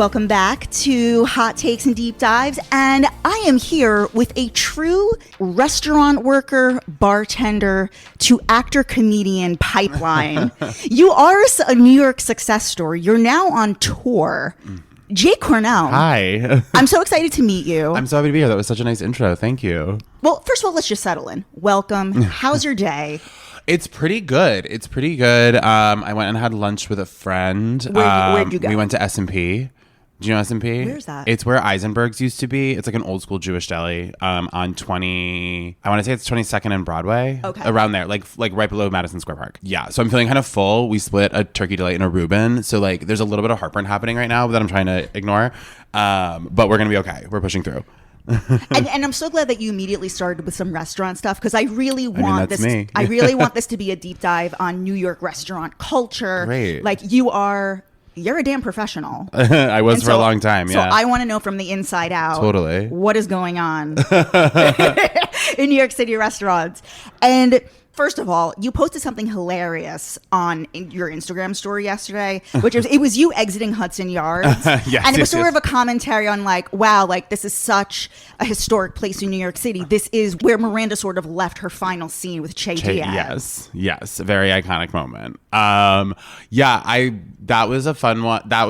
Welcome back to Hot Takes and Deep Dives, and I am here with a true restaurant worker, bartender to actor comedian pipeline. You are a New York success story. You're now on tour. JAKE CORNELL. Hi. I'm so excited to meet you. I'm so happy to be here. That was such a nice intro. Thank you. Well, first of all, let's just settle in. Welcome. How's your day? It's pretty good. I went and had lunch with a friend. Where'd you go? We went to S&P. Do you know S&P? Where's that? It's where Eisenberg's used to be. It's like an old school Jewish deli on I want to say it's 22nd and Broadway. Okay. Around there, like right below Madison Square Park. Yeah. So I'm feeling kind of full. We split a turkey delight and a Reuben. So like there's a little bit of heartburn happening right now that I'm trying to ignore. But we're going to be okay. We're pushing through. and I'm so glad that you immediately started with some restaurant stuff because I really want that's me. I really want this to be a deep dive on New York restaurant culture. Great. Like you're a damn professional. I was for a long time. Yeah. So I want to know from the inside out. Totally. What is going on in New York City restaurants? And first of all, you posted something hilarious on your Instagram story yesterday, which was it was you exiting Hudson Yards. Yes, and it was sort yes. of a commentary on like, wow, like this is such a historic place in New York City. This is where Miranda sort of left her final scene with Che Diaz. Yes, a very iconic moment. That was a fun one. I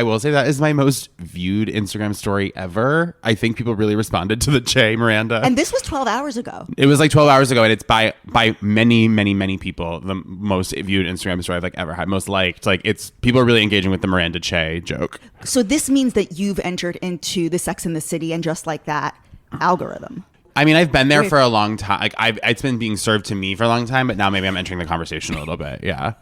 will say that is my most viewed Instagram story ever. I think people really responded to the Che Miranda. And this was 12 hours ago. It was like 12 hours ago, and it's by many people the most viewed Instagram story I've like ever had, most liked. Like it's people are really engaging with the Miranda Che joke. So this means that you've entered into the Sex and the City and Just Like That algorithm. I mean, I've been there for a long time. Like it's been being served to me for a long time, but now maybe I'm entering the conversation a little bit. Yeah.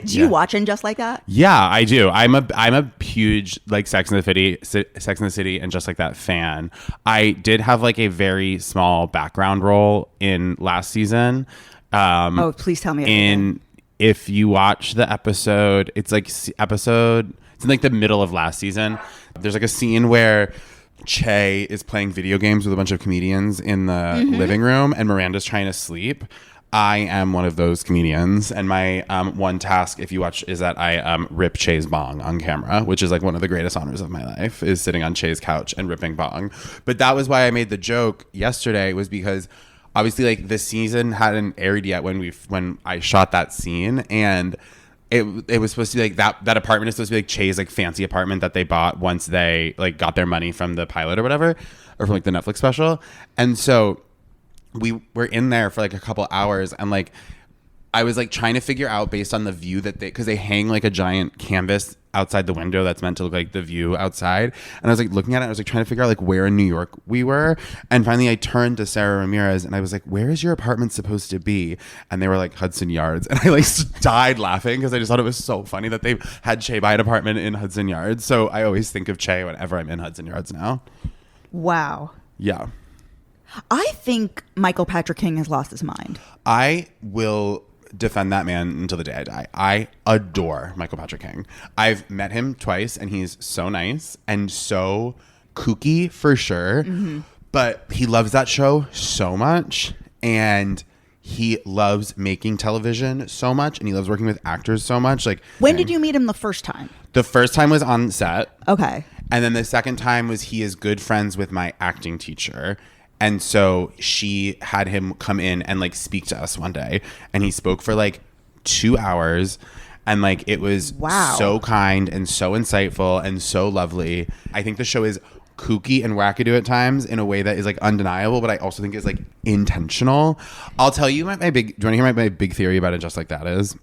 Do you watch And Just Like That? Yeah, I do. I'm a huge like Sex and the City and Just Like That fan. I did have like a very small background role in last season. Please tell me. If you watch the episode, it's in like the middle of last season. There's like a scene where Che is playing video games with a bunch of comedians in the living room, and Miranda's trying to sleep. I am one of those comedians, and my one task, if you watch, is that I rip Che's bong on camera, which is like one of the greatest honors of my life, is sitting on Che's couch and ripping bong. But that was why I made the joke yesterday, was because obviously like the season hadn't aired yet when I shot that scene, and it was supposed to be like that apartment is supposed to be like Che's like fancy apartment that they bought once they like got their money from the pilot or whatever, or from like the Netflix special. And so we were in there for like a couple hours, and like I was like trying to figure out based on the view that because they hang like a giant canvas outside the window that's meant to look like the view outside, and I was like looking at it, I was like trying to figure out like where in New York we were, and finally I turned to Sarah Ramirez and I was like, where is your apartment supposed to be? And they were like, Hudson Yards. And I like died laughing because I just thought it was so funny that they had Che buy an apartment in Hudson Yards. So I always think of Che whenever I'm in Hudson Yards now. Wow. Yeah. I think Michael Patrick King has lost his mind. I will defend that man until the day I die. I adore Michael Patrick King. I've met him twice, and he's so nice and so kooky for sure. But he loves that show so much, and he loves making television so much, and he loves working with actors so much. Like, when did you meet him the first time? The first time was on set. Okay. And then the second time was he is good friends with my acting teacher. And so she had him come in and like speak to us one day, and he spoke for like 2 hours, and like it was so kind and so insightful and so lovely. I think the show is kooky and wackadoo at times in a way that is like undeniable, but I also think is like intentional. I'll tell you do you want to hear my big theory about it Just Like That is?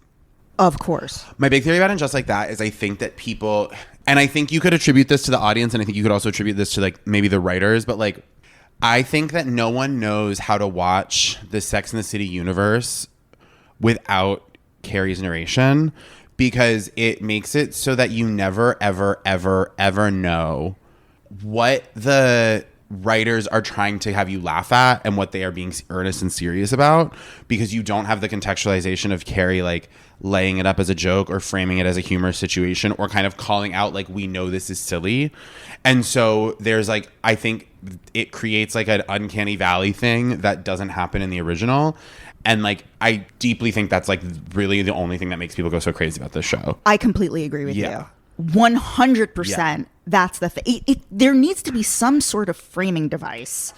Of course. My big theory about it Just Like That is I think that people, and I think you could attribute this to the audience, and I think you could also attribute this to like maybe the writers, but like I think that no one knows how to watch the Sex and the City universe without Carrie's narration, because it makes it so that you never, ever, ever, ever know what the writers are trying to have you laugh at and what they are being earnest and serious about, because you don't have the contextualization of Carrie like laying it up as a joke or framing it as a humorous situation or kind of calling out like, we know this is silly. And so there's like, I think it creates like an uncanny valley thing that doesn't happen in the original. And like, I deeply think that's like really the only thing that makes people go so crazy about this show. I completely agree with you. 100%. That's the thing. There needs to be some sort of framing device.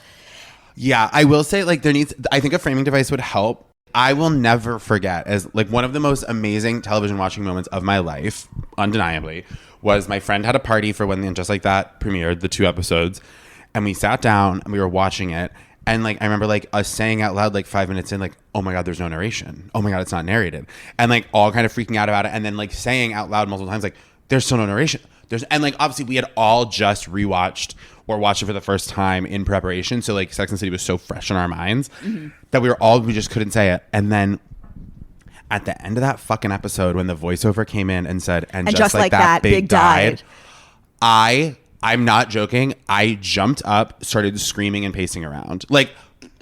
Yeah, I will say, like, I think a framing device would help. I will never forget, as like one of the most amazing television watching moments of my life, undeniably, was my friend had a party for when Just Like That premiered, the 2 episodes, and we sat down and we were watching it, and like I remember like us saying out loud like 5 minutes in, like, oh my God, there's no narration, oh my God, it's not narrated, and like all kind of freaking out about it, and then like saying out loud multiple times like, there's still no narration, and like obviously we had all just rewatched or watched it for the first time in preparation, so like Sex and the City was so fresh in our minds that we just couldn't say it. And then at the end of that fucking episode, when the voiceover came in and said, and just like that, Big died, I'm not joking, I jumped up, started screaming and pacing around, like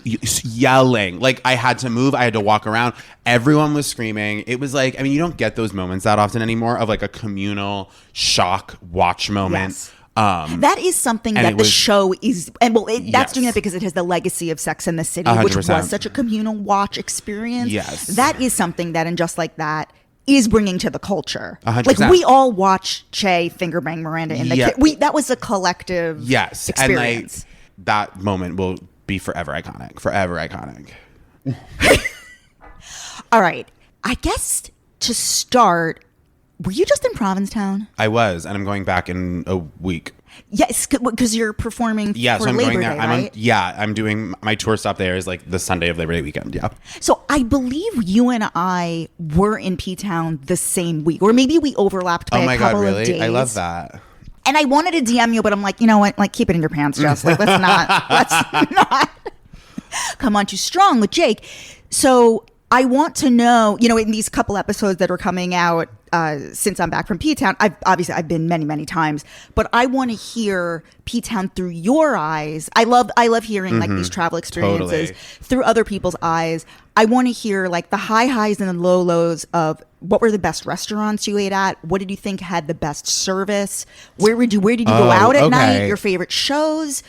yelling, like I had to move, I had to walk around, everyone was screaming. It was like, I mean, you don't get those moments that often anymore of like a communal shock watch moment. Yes. That is something that the show is, and that's doing it because it has the legacy of Sex and the City, 100%. which was such a communal watch experience. Yes. That is something that, and Just Like That, is bringing to the culture. 100%. Like we all watch Che finger bang Miranda in the that was a collective experience. And like that moment will be forever iconic. All right. I guess to start, were you just in Provincetown? I was, and I'm going back in a week. Yes, because you're performing for I'm Labor going there. Day, right? I'm doing my tour stop there is like the Sunday of Labor Day weekend. Yeah. So I believe you and I were in P-Town the same week, or maybe we overlapped by a couple of days. I love that. And I wanted to DM you, but I'm like, you know what? Like, keep it in your pants, Jess. Like, let's not come on too strong with Jake. So I want to know, you know, in these couple episodes that are coming out since I'm back from P-Town, I've been many, many times, but I want to hear P-Town through your eyes. I love hearing like these travel experiences through other people's eyes. I want to hear like the highs and the lows of what were the best restaurants you ate at? What did you think had the best service? Where did you go out at night? Your favorite shows?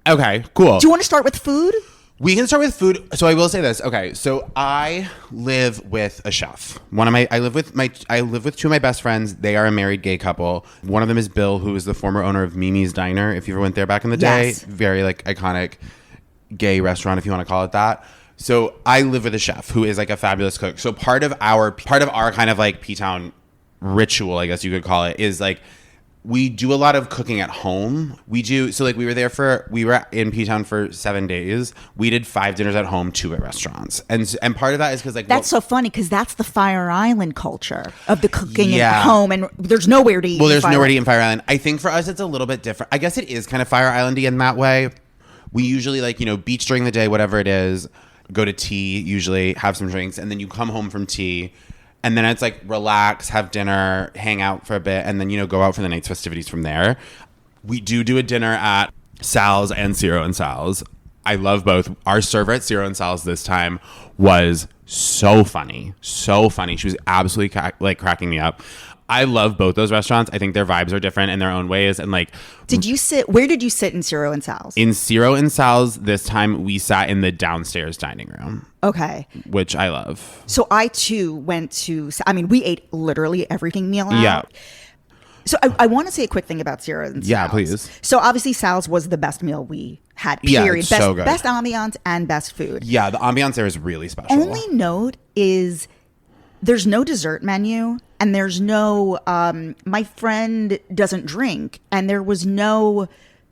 Okay, cool. Do you want to start with food? We can start with food. So I will say this. Okay, so I live with a chef. I live with 2 of my best friends. They are a married gay couple. One of them is Bill, who is the former owner of Mimi's Diner. If you ever went there back in the day, very like iconic gay restaurant, if you want to call it that. So I live with a chef who is like a fabulous cook. So part of our kind of like P-Town ritual, I guess you could call it, is like we do a lot of cooking at home. So like we were in P-Town for 7 days. We did 5 dinners at home, 2 at restaurants. And part of that is because like that's so funny because that's the Fire Island culture of the cooking at home, and there's nowhere to eat. Well, there's nowhere to eat in Fire Island. I think for us it's a little bit different. I guess it is kind of Fire Islandy in that way. We usually like, you know, beach during the day, whatever it is, go to tea, usually have some drinks, and then you come home from tea. And then it's like relax, have dinner, hang out for a bit, and then, you know, go out for the night's festivities from there. We do a dinner at Sal's and Ciro and Sal's. I love both. Our server at Ciro and Sal's this time was so funny. So funny. She was absolutely cracking me up. I love both those restaurants. I think their vibes are different in their own ways. And like, where did you sit in Ciro and Sal's? In Ciro and Sal's this time, we sat in the downstairs dining room. Okay. Which I love. So I too we ate literally everything meal out. Yeah. So I want to say a quick thing about Ciro and Sal's. Yeah, please. So obviously Sal's was the best meal we had, period. Yeah, it's so good. Best ambiance and best food. Yeah, the ambiance there is really special. Only note is there's no dessert menu, and there's no my friend doesn't drink, and there was no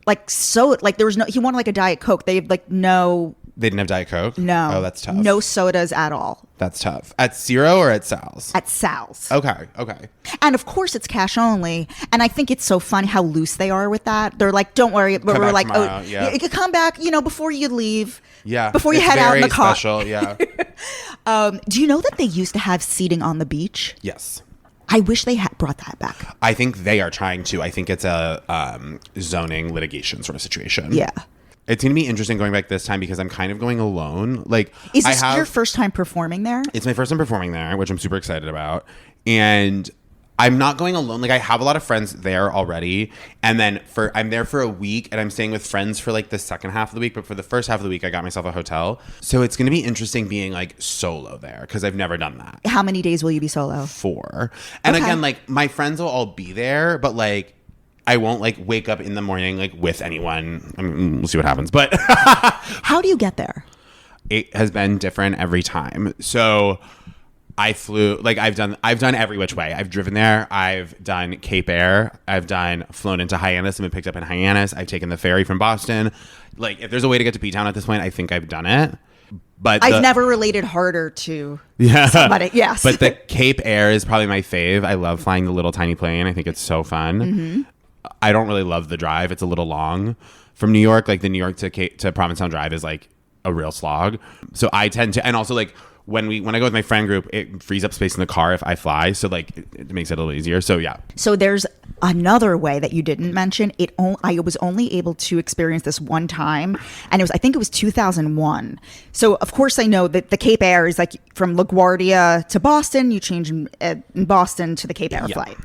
there was no, he wanted like a Diet Coke. They didn't have Diet Coke? No. Oh, that's tough. No sodas at all. That's tough. At Ciro or at Sal's? At Sal's. Okay. And of course it's cash only. And I think it's so funny how loose they are with that. They're like, don't worry. But we're like, tomorrow. Yeah. You could come back, you know, before you leave. Yeah. Before you head out in the car. Special, yeah. Do you know that they used to have seating on the beach? Yes. I wish they had brought that back. I think they are trying to. I think it's a zoning litigation sort of situation. Yeah. It's going to be interesting going back this time because I'm kind of going alone. Like, is this your first time performing there? It's my first time performing there, which I'm super excited about. And I'm not going alone. Like I have a lot of friends there already. And then I'm there for a week and I'm staying with friends for like the second half of the week. But for the first half of the week, I got myself a hotel. So it's going to be interesting being like solo there because I've never done that. How many days will you be solo? 4. And again, like my friends will all be there, but like I won't like wake up in the morning like with anyone. I mean, we'll see what happens. But how do you get there? It has been different every time. So I flew, like I've done every which way. I've driven there. I've done Cape Air. I've flown into Hyannis and been picked up in Hyannis. I've taken the ferry from Boston. Like if there's a way to get to P-Town at this point, I think I've done it. But I've never related harder to somebody. Yes. But the Cape Air is probably my fave. I love flying the little tiny plane. I think it's so fun. Mm-hmm. I don't really love the drive. It's a little long from New York. Like the New York to Provincetown drive is like a real slog. So I tend to, and also like when I go with my friend group, it frees up space in the car if I fly. So like it makes it a little easier. So yeah. So there's another way that you didn't mention. I was only able to experience this one time, and I think it was 2001. So of course I know that the Cape Air is like from LaGuardia to Boston. You change in Boston to the Cape Air flight.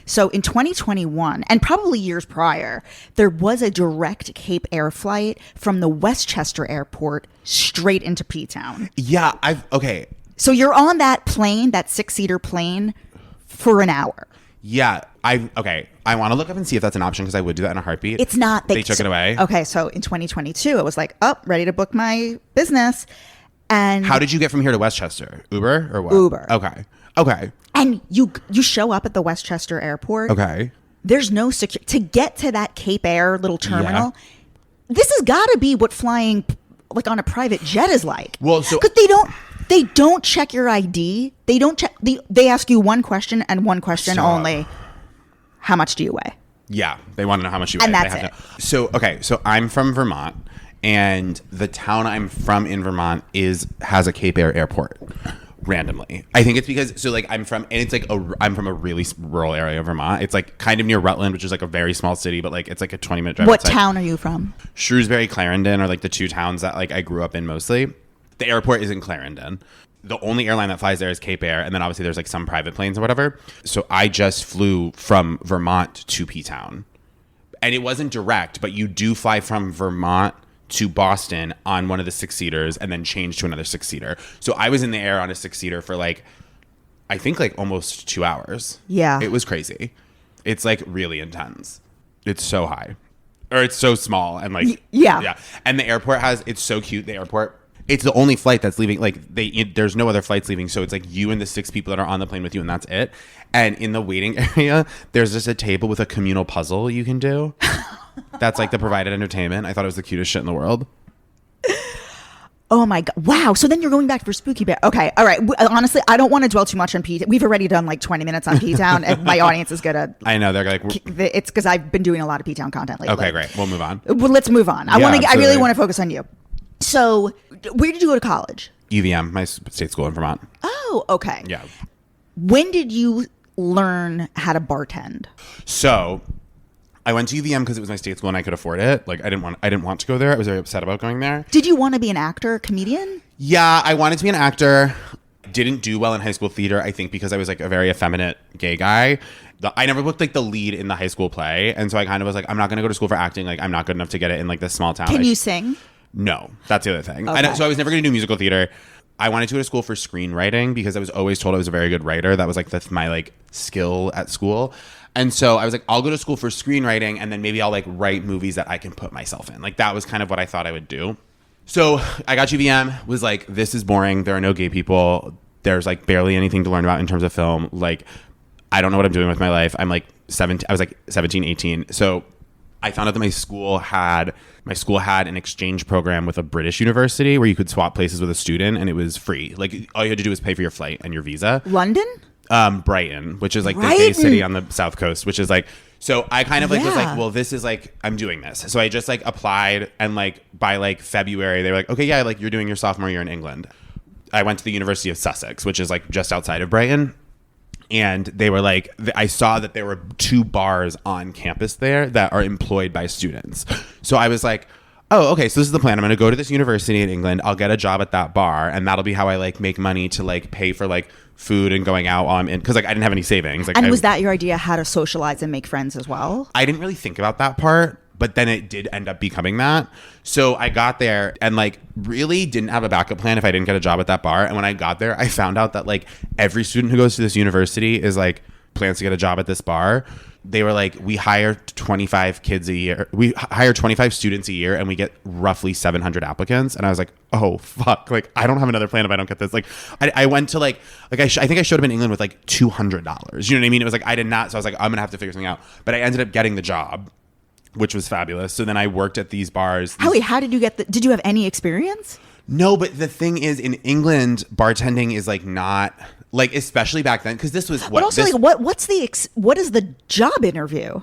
So in 2021, and probably years prior, there was a direct Cape Air flight from the Westchester airport straight into P-Town. Yeah, okay. So you're on that plane, that 6-seater plane, for an hour. Yeah, I want to look up and see if that's an option because I would do that in a heartbeat. It's not. They took it away. Okay, so in 2022, it was like, ready to book my business. And how did you get from here to Westchester? Uber or what? Uber. Okay. And you show up at the Westchester airport. Okay. There's no security to get to that Cape Air little terminal. Yeah. This has got to be what flying like on a private jet is like. Well, so because they don't check your ID. They don't check. They ask you one question and one question only. How much do you weigh? Yeah, they want to know how much you weigh. And that's it. So I'm from Vermont, and the town I'm from in Vermont has a Cape Air airport. Randomly, I think it's because I'm from a really rural area of Vermont. It's like kind of near Rutland, which is like a very small city, but like it's like a 20-minute drive. What town are you from? Shrewsbury, Clarendon are like the two towns that like I grew up in mostly. The airport is in Clarendon. The only airline that flies there is Cape Air, and then obviously there's like some private planes or whatever. So I just flew from Vermont to P-Town, and it wasn't direct, but you do fly from Vermont to Boston on one of the 6-seaters and then change to another 6-seater. So I was in the air on a 6-seater for like, I think like almost 2 hours. Yeah. It was crazy. It's like really intense. It's so high. Or it's so small and like, yeah. And the airport it's so cute. The airport, it's the only flight that's leaving. Like there's no other flights leaving. So it's like you and the 6 people that are on the plane with you and that's it. And in the waiting area, there's just a table with a communal puzzle you can do. That's like the provided entertainment. I thought it was the cutest shit in the world. Oh my God. Wow. So then you're going back for Spooky Bear. Okay. All right. Honestly, I don't want to dwell too much on P-Town. We've already done like 20 minutes on P-Town and my audience is going to. I know. They're like. It's because I've been doing a lot of P-Town content lately. Okay, great. We'll move on. Well, let's move on. I really want to focus on you. So where did you go to college? UVM, my state school in Vermont. Oh, okay. Yeah. When did you learn how to bartend? So I went to UVM because it was my state school and I could afford it. Like I didn't want to go there. I was very upset about going there. Did you want to be an actor, comedian? Yeah, I wanted to be an actor. Didn't do well in high school theater, I think because I was like a very effeminate gay guy. I never looked like the lead in the high school play. And so I kind of was like, I'm not going to go to school for acting. Like I'm not good enough to get it in like this small town. Can you sing? No, that's the other thing. Okay. So I was never going to do musical theater. I wanted to go to school for screenwriting because I was always told I was a very good writer. That was like my like skill at school. And so I was like, I'll go to school for screenwriting and then maybe I'll like write movies that I can put myself in. Like that was kind of what I thought I would do. So I got UVM, was like, this is boring. There are no gay people. There's like barely anything to learn about in terms of film. Like, I don't know what I'm doing with my life. I'm like 17. I was like 17, 18. So I found out that my school had an exchange program with a British university where you could swap places with a student and it was free. Like all you had to do was pay for your flight and your visa. London? Brighton, which is like the gay city on the south coast, which is like, so I kind of like was like, well, this is like, I'm doing this. So I just like applied and like by like February, they were like, okay, yeah, like you're doing your sophomore year in England. I went to the University of Sussex, which is like just outside of Brighton. And they were like, I saw that there were 2 bars on campus there that are employed by students. So I was like, oh, okay, so this is the plan. I'm going to go to this university in England. I'll get a job at that bar, and that'll be how I like make money to like pay for like food and going out on, because like I didn't have any savings. Like, and was that your idea, how to socialize and make friends as well? I didn't really think about that part, but then it did end up becoming that. So I got there and like really didn't have a backup plan if I didn't get a job at that bar. And when I got there, I found out that like every student who goes to this university is like plans to get a job at this bar. They were like, we hire 25 kids a year. We hire 25 students a year and we get roughly 700 applicants. And I was like, oh, fuck. Like, I don't have another plan if I don't get this. Like, I went to like I think I showed up in England with like $200. You know what I mean? It was like, I did not. So I was like, I'm going to have to figure something out. But I ended up getting the job, which was fabulous. So then I worked at these bars. How did you get did you have any experience? No, but the thing is, in England, bartending is like not like, especially back then, because this was what. But also, like, what is the job interview?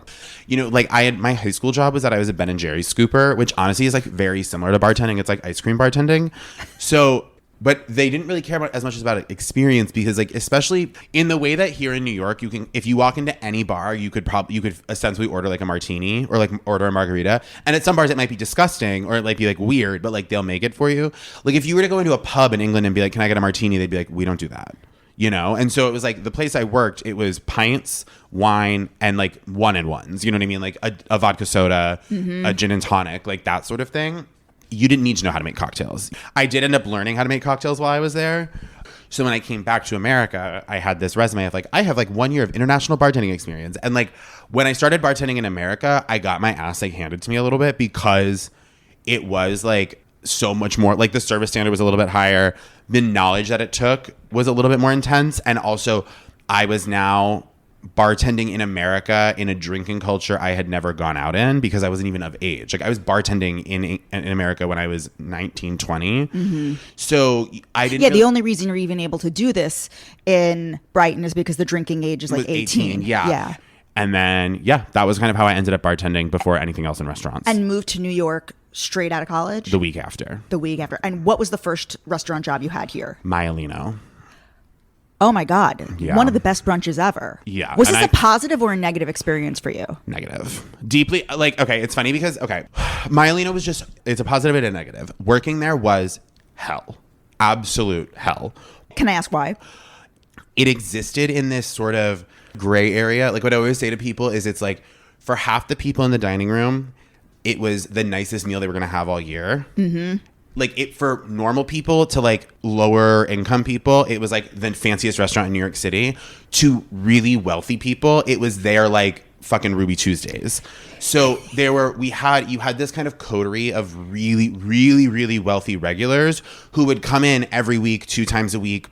You know, like my high school job was that I was a Ben and Jerry's scooper, which honestly is like very similar to bartending. It's like ice cream bartending. So, but they didn't really care about as much as about experience, because like, especially in the way that here in New York, you can, if you walk into any bar, you could essentially order like a martini or like order a margarita. And at some bars it might be disgusting or it might be like weird, but like they'll make it for you. Like if you were to go into a pub in England and be like, can I get a martini? They'd be like, we don't do that. You know? And so it was like the place I worked, it was pints, wine, and like one and ones. You know what I mean? Like a vodka soda, a gin and tonic, like that sort of thing. You didn't need to know how to make cocktails. I did end up learning how to make cocktails while I was there. So when I came back to America, I had this resume of like, I have like 1 year of international bartending experience. And like when I started bartending in America, I got my ass like handed to me a little bit, because it was like so much more, like the service standard was a little bit higher. The knowledge that it took was a little bit more intense. And also I was now bartending in America in a drinking culture I had never gone out in, because I wasn't even of age. Like I was bartending in America when I was 19, 20. So I didn't. Yeah, the only reason you're even able to do this in Brighton is because the drinking age is like 18. Yeah. And then, that was kind of how I ended up bartending before anything else in restaurants. And moved to New York straight out of college? The week after. And what was the first restaurant job you had here? Myelino. Oh my God. Yeah. One of the best brunches ever. Yeah. Was this a positive or a negative experience for you? Negative. Deeply, like, okay, it's funny because, Myelino was just, it's a positive and a negative. Working there was hell. Absolute hell. Can I ask why? It existed in this sort of gray area. Like what I always say to people is it's like, for half the people in the dining room, it was the nicest meal they were going to have all year. Mm-hmm. Like it for normal people to like lower income people, it was like the fanciest restaurant in New York City. To really wealthy people, it was their like fucking Ruby Tuesdays. So you had this kind of coterie of really, really, really wealthy regulars who would come in every week, 2 times a week,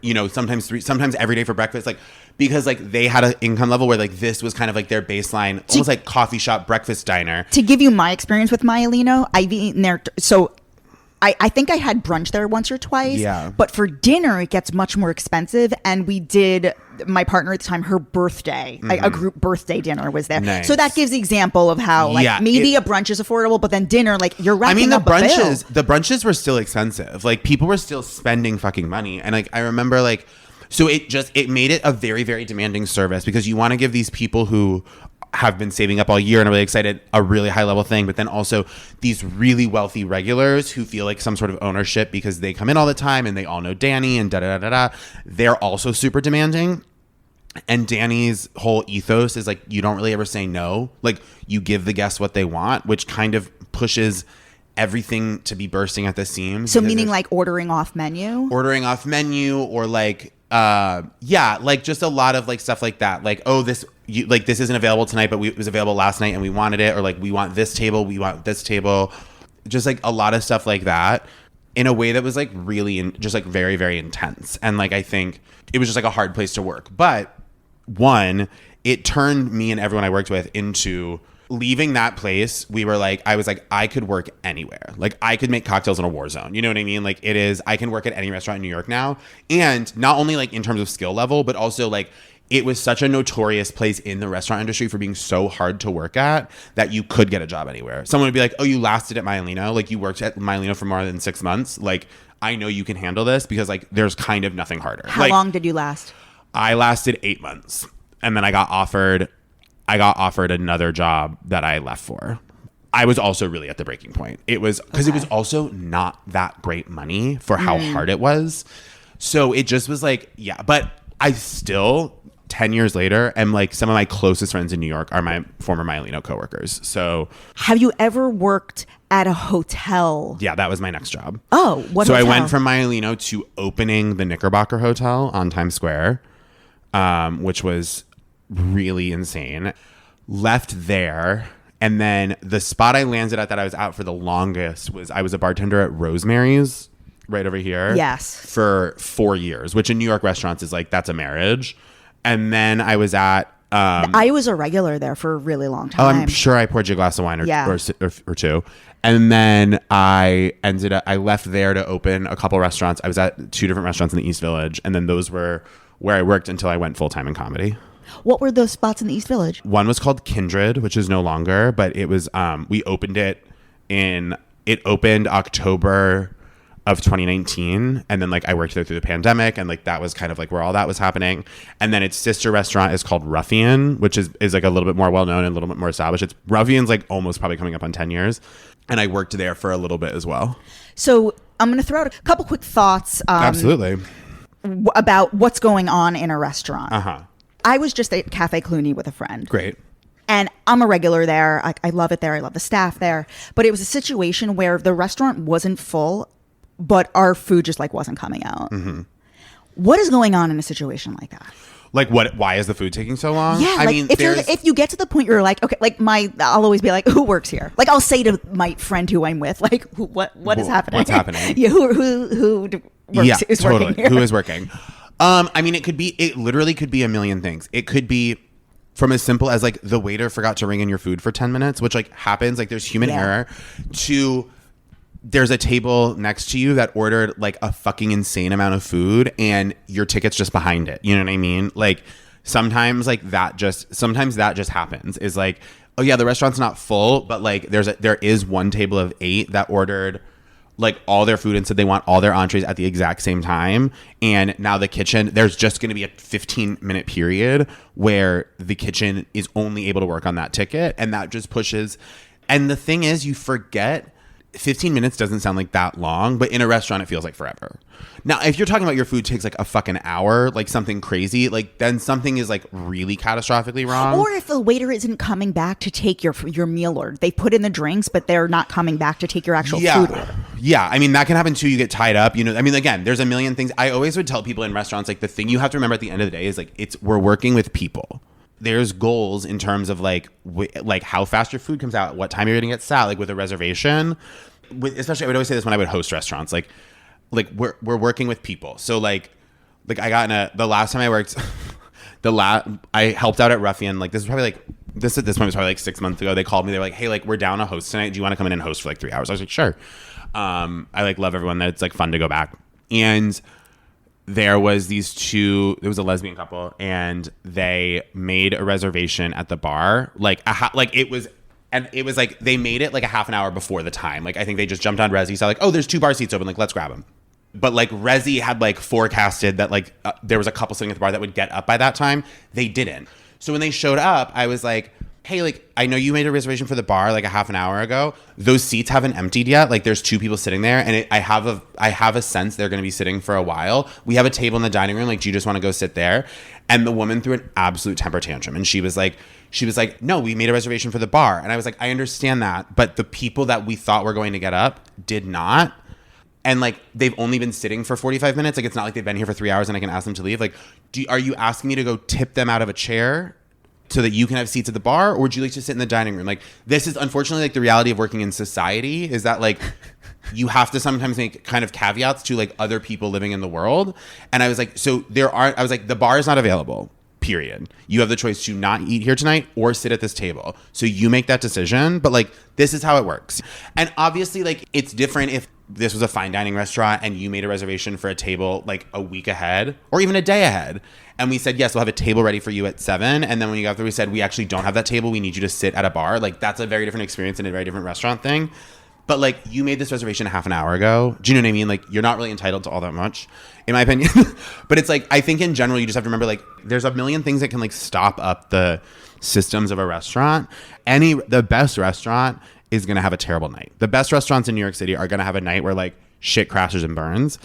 you know, sometimes 3, sometimes every day for breakfast, like because like they had an income level where like this was kind of like their baseline, almost like coffee shop breakfast diner. To give you my experience with Myelino, I've eaten there. So I think I had brunch there once or twice. Yeah. But for dinner, it gets much more expensive. And we did, my partner at the time, her birthday, a group birthday dinner was there. Nice. So that gives the example of how like maybe a brunch is affordable, but then dinner, like you're racking up a bill. The brunches were still expensive. Like people were still spending fucking money. And like I remember like, so it made it a very, very demanding service, because you want to give these people who have been saving up all year and are really excited a really high level thing, but then also these really wealthy regulars who feel like some sort of ownership because they come in all the time and they all know Danny and da-da-da-da-da. They're also super demanding. And Danny's whole ethos is like, you don't really ever say no. Like you give the guests what they want, which kind of pushes everything to be bursting at the seams. So meaning like ordering off menu or like, like just a lot of like stuff like that. Like, oh, this isn't available tonight, but it was available last night and we wanted it. Or like, we want this table. Just like a lot of stuff like that in a way that was like really just like very, very intense. And like, I think it was just like a hard place to work. But one, it turned me and everyone I worked with into leaving that place. I was like, I could work anywhere. Like I could make cocktails in a war zone. You know what I mean? Like I can work at any restaurant in New York now. And not only like in terms of skill level, but also like it was such a notorious place in the restaurant industry for being so hard to work at that you could get a job anywhere. Someone would be like, oh, you lasted at Myelino. Like you worked at Myelino for more than 6 months. Like I know you can handle this, because like there's kind of nothing harder. How long did you last? I lasted 8 months. And then I got offered another job that I left for. I was also really at the breaking point. It was because it was also not that great money for how hard it was. So it just was like, yeah, but I still 10 years later am like some of my closest friends in New York are my former Maialino coworkers. So have you ever worked at a hotel? Yeah, that was my next job. Oh, what So hotel? I went from Maialino to opening the Knickerbocker Hotel on Times Square, which was really insane. Left there. And then the spot I landed at that I was out for the longest was I was a bartender at Rosemary's right over here. Yes. For 4 years, which in New York restaurants is like, that's a marriage. And then I was at... I was a regular there for a really long time. Oh, I'm sure I poured you a glass of wine or two. And then I left there to open a couple restaurants. I was at 2 different restaurants in the East Village. And then those were where I worked until I went full-time in comedy. What were those spots in the East Village? One was called Kindred, which is no longer, but it was, we opened it October of 2019. And then like I worked there through the pandemic and like that was kind of like where all that was happening. And then its sister restaurant is called Ruffian, which is like a little bit more well-known and a little bit more established. Ruffian's like almost probably coming up on 10 years. And I worked there for a little bit as well. So I'm going to throw out a couple quick thoughts. Absolutely. About what's going on in a restaurant. Uh-huh. I was just at Cafe Cluny with a friend. Great. And I'm a regular there. I love it there. I love the staff there. But it was a situation where the restaurant wasn't full, but our food just like wasn't coming out. Mm-hmm. What is going on in a situation like that? Like what? Why is the food taking so long? Yeah, I like mean, if you get to the point you're like, okay, like I'll always be like, who works here? Like I'll say to my friend who I'm with, like, what is happening? What's happening? Yeah, who works? Is totally. working here? Who is working? I mean, it literally could be a million things. It could be from as simple as like the waiter forgot to ring in your food for 10 minutes, which like happens, like there's human error, to there's a table next to you that ordered like a fucking insane amount of food and your ticket's just behind it. You know what I mean? Like sometimes that just happens is like, oh yeah, the restaurant's not full, but like there is one table of 8 that ordered like all their food and said they want all their entrees at the exact same time. And now the kitchen, there's just going to be a 15-minute period where the kitchen is only able to work on that ticket. And that just pushes. And the thing is, you forget 15 minutes doesn't sound like that long, but in a restaurant, it feels like forever. Now, if you're talking about your food takes like a fucking hour, like something crazy, like then something is like really catastrophically wrong. Or if the waiter isn't coming back to take your meal order, they put in the drinks, but they're not coming back to take your actual food order. Yeah. I mean, that can happen too. You get tied up, you know, I mean, again, there's a million things. I always would tell people in restaurants, like the thing you have to remember at the end of the day is like, we're working with people. There's goals in terms of like how fast your food comes out, what time you're going to get sat, like with a reservation. Especially, I would always say this when I would host restaurants, like we're working with people. So like I got the last time I worked, I helped out at Ruffian. Like this is probably like this at this point was probably like 6 months ago. They called me. They're like, hey, like we're down a host tonight. Do you want to come in and host for like 3 hours? I was like, sure. I like love everyone. That it's like fun to go back. And there was there was a lesbian couple, and they made a reservation at the bar. And it was like they made it like a half an hour before the time. Like I think they just jumped on Resi, saw like, oh, there's 2 bar seats open. Like let's grab them. But like Resi had like forecasted that like there was a couple sitting at the bar that would get up by that time. They didn't. So when they showed up, I was like, hey, like I know you made a reservation for the bar like a half an hour ago. Those seats haven't emptied yet. Like there's 2 people sitting there, and I have a sense they're going to be sitting for a while. We have a table in the dining room. Like, do you just want to go sit there? And the woman threw an absolute temper tantrum, and she was like, no, we made a reservation for the bar. And I was like, I understand that, but the people that we thought were going to get up did not. And like they've only been sitting for 45 minutes. Like it's not like they've been here for 3 hours and I can ask them to leave. Like, are you asking me to go tip them out of a chair so that you can have seats at the bar, or would you like to sit in the dining room? Like this is unfortunately like the reality of working in society, is that like you have to sometimes make kind of caveats to like other people living in the world. And I was like, the bar is not available. Period. You have the choice to not eat here tonight or sit at this table. So you make that decision, but like this is how it works. And obviously like it's different if this was a fine dining restaurant and you made a reservation for a table like a week ahead or even a day ahead. And we said, yes, we'll have a table ready for you at 7. And then when you got there, we said, we actually don't have that table. We need you to sit at a bar. Like that's a very different experience and a very different restaurant thing. But like you made this reservation a half an hour ago. Do you know what I mean? Like you're not really entitled to all that much, in my opinion. But it's like, I think in general, you just have to remember like there's a million things that can like stop up the systems of a restaurant. The best restaurant is going to have a terrible night. The best restaurants in New York City are going to have a night where like shit crashes and burns.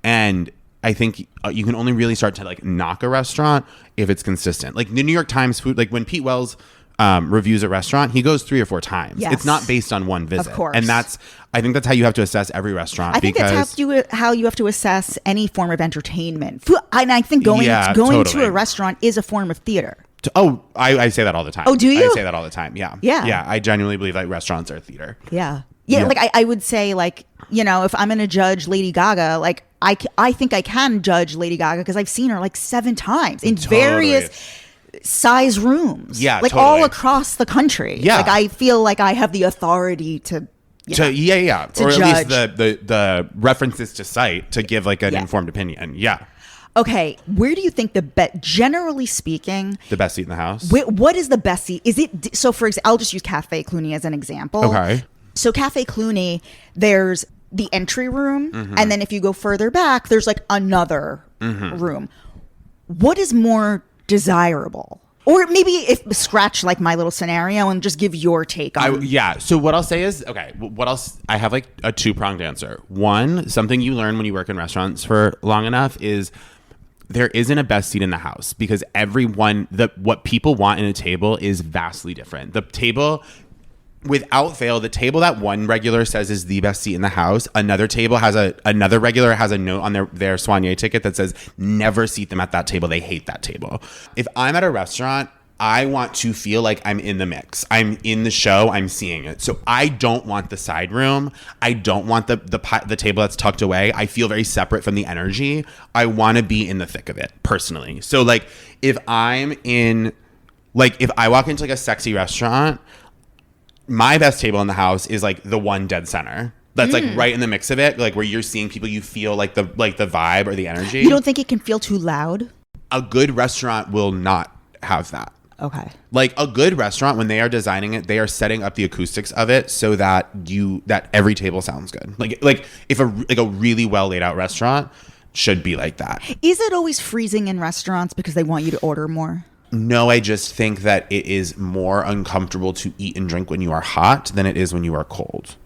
And I think you can only really start to like knock a restaurant if it's consistent. Like the New York Times food, like when Pete Wells reviews a restaurant, he goes 3 or 4 times. Yes. It's not based on one visit. Of course. And I think that's how you have to assess every restaurant. I think that's how you have to assess any form of entertainment. And I think going totally. to a restaurant is a form of theater. I say that all the time. Oh, do you? I say that all the time. Yeah. Yeah. I genuinely believe like restaurants are theater. Yeah. Like I would say, like, you know, if I'm going to judge Lady Gaga, like I think I can judge Lady Gaga because I've seen her like 7 times in various size rooms. Yeah, like all across the country. Yeah. Like I feel like I have the authority to or judge. at least the references to cite to give like an informed opinion. Yeah. Okay, where do you think generally speaking, the best seat in the house? What is the best seat? Is it so? For example, I'll just use Cafe Cluny as an example. Okay. So Cafe Cluny, there's the entry room, and then if you go further back, there's like another room. What is more desirable? Or maybe if scratch like my little scenario and just give your take on. So what I'll say is, what else? I have like a 2-pronged answer. One, something you learn when you work in restaurants for long enough is there isn't a best seat in the house because what people want in a table is vastly different. The table, without fail, the table that one regular says is the best seat in the house, another regular has a note on their soigné ticket that says never seat them at that table. They hate that table. If I'm at a restaurant, I want to feel like I'm in the mix. I'm in the show. I'm seeing it. So I don't want the side room. I don't want the table that's tucked away. I feel very separate from the energy. I want to be in the thick of it personally. So like if I walk into like a sexy restaurant, my best table in the house is like the one dead center. That's like right in the mix of it, like where you're seeing people, you feel like the vibe or the energy. You don't think it can feel too loud? A good restaurant will not have that. Okay. Like a good restaurant, when they are designing it, they are setting up the acoustics of it so that every table sounds good. Like if a really well laid out restaurant should be like that. Is it always freezing in restaurants because they want you to order more? No, I just think that it is more uncomfortable to eat and drink when you are hot than it is when you are cold.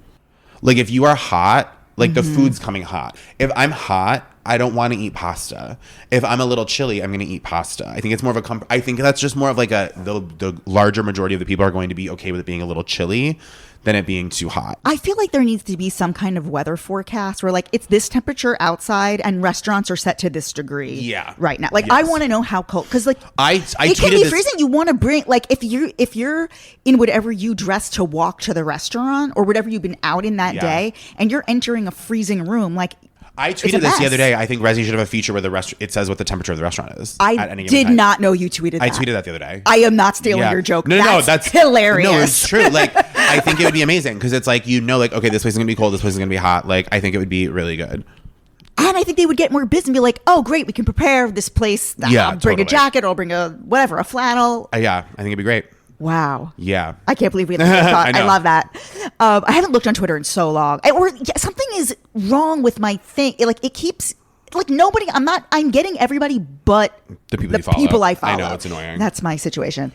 Like if you are hot, like the food's coming hot. If I'm hot, I don't want to eat pasta. If I'm a little chilly, I'm going to eat pasta. I think it's more of I think that's just more of like the larger majority of the people are going to be okay with it being a little chilly than it being too hot. I feel like there needs to be some kind of weather forecast where like it's this temperature outside and restaurants are set to this degree right now. Like I want to know how cold, because like it can be freezing. You want to bring like if you're in whatever you dress to walk to the restaurant or whatever you've been out in that day and you're entering a freezing room, like I tweeted this the other day. I think Resi should have a feature where it says what the temperature of the restaurant is. I did not know you tweeted that. I tweeted that the other day. I am not stealing your joke. No, that's hilarious. No, it's true. Like, I think it would be amazing because it's like, like, okay, this place is going to be cold. This place is going to be hot. Like, I think it would be really good. And I think they would get more business and be like, oh, great, we can prepare this place. I'll bring a jacket or I'll bring a flannel. Yeah, I think it'd be great. Wow. Yeah. I can't believe we had the same thought. I love that. I haven't looked on Twitter in so long. Something is wrong with my thing. Like it keeps like nobody. I'm getting everybody but the people I follow. I know, it's annoying. That's my situation.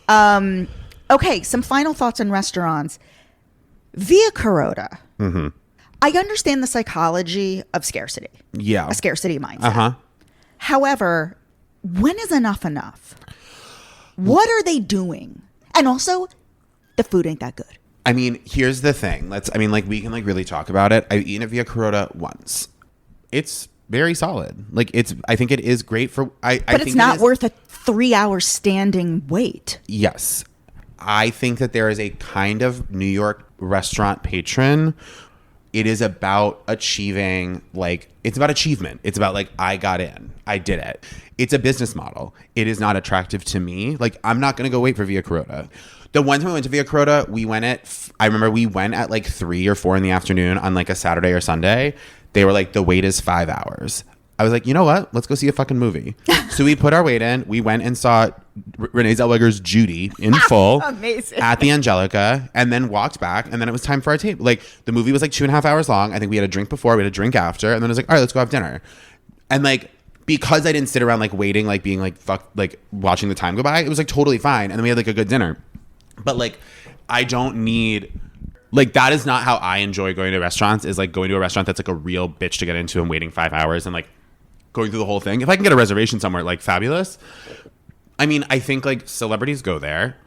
Okay, some final thoughts on restaurants. Via Carota. Mm-hmm. I understand the psychology of scarcity. Yeah. A scarcity mindset. Uh-huh. However, when is enough enough? What are they doing? And also, the food ain't that good. I mean, here's the thing. We can really talk about it. I've eaten at Via Carota once. It's very solid. I think it is great for. But it's not worth a 3-hour standing wait. Yes, I think that there is a kind of New York restaurant patron. It is about achieving, it's about achievement. It's about I got in, I did it. It's a business model. It is not attractive to me. I'm not going to go wait for Via Carota. The one time we went to Via Carota, I remember we went at 3 or 4 in the afternoon on a Saturday or Sunday. They were the wait is 5 hours. I was like, you know what? Let's go see a fucking movie. So we put our weight in. We went and saw Renee Zellweger's Judy in full at the Angelica, and then walked back. And then it was time for our table. The movie was 2.5 hours long. I think we had a drink before, we had a drink after, and then it was all right, let's go have dinner. And because I didn't sit around waiting, being fuck, watching the time go by, it was totally fine. And then we had a good dinner. But I don't need. Like, that is not how I enjoy going to restaurants, is like going to a restaurant that's like a real bitch to get into and waiting 5 hours and like going through the whole thing. If I can get a reservation somewhere, like, fabulous. I mean, I think like celebrities go there.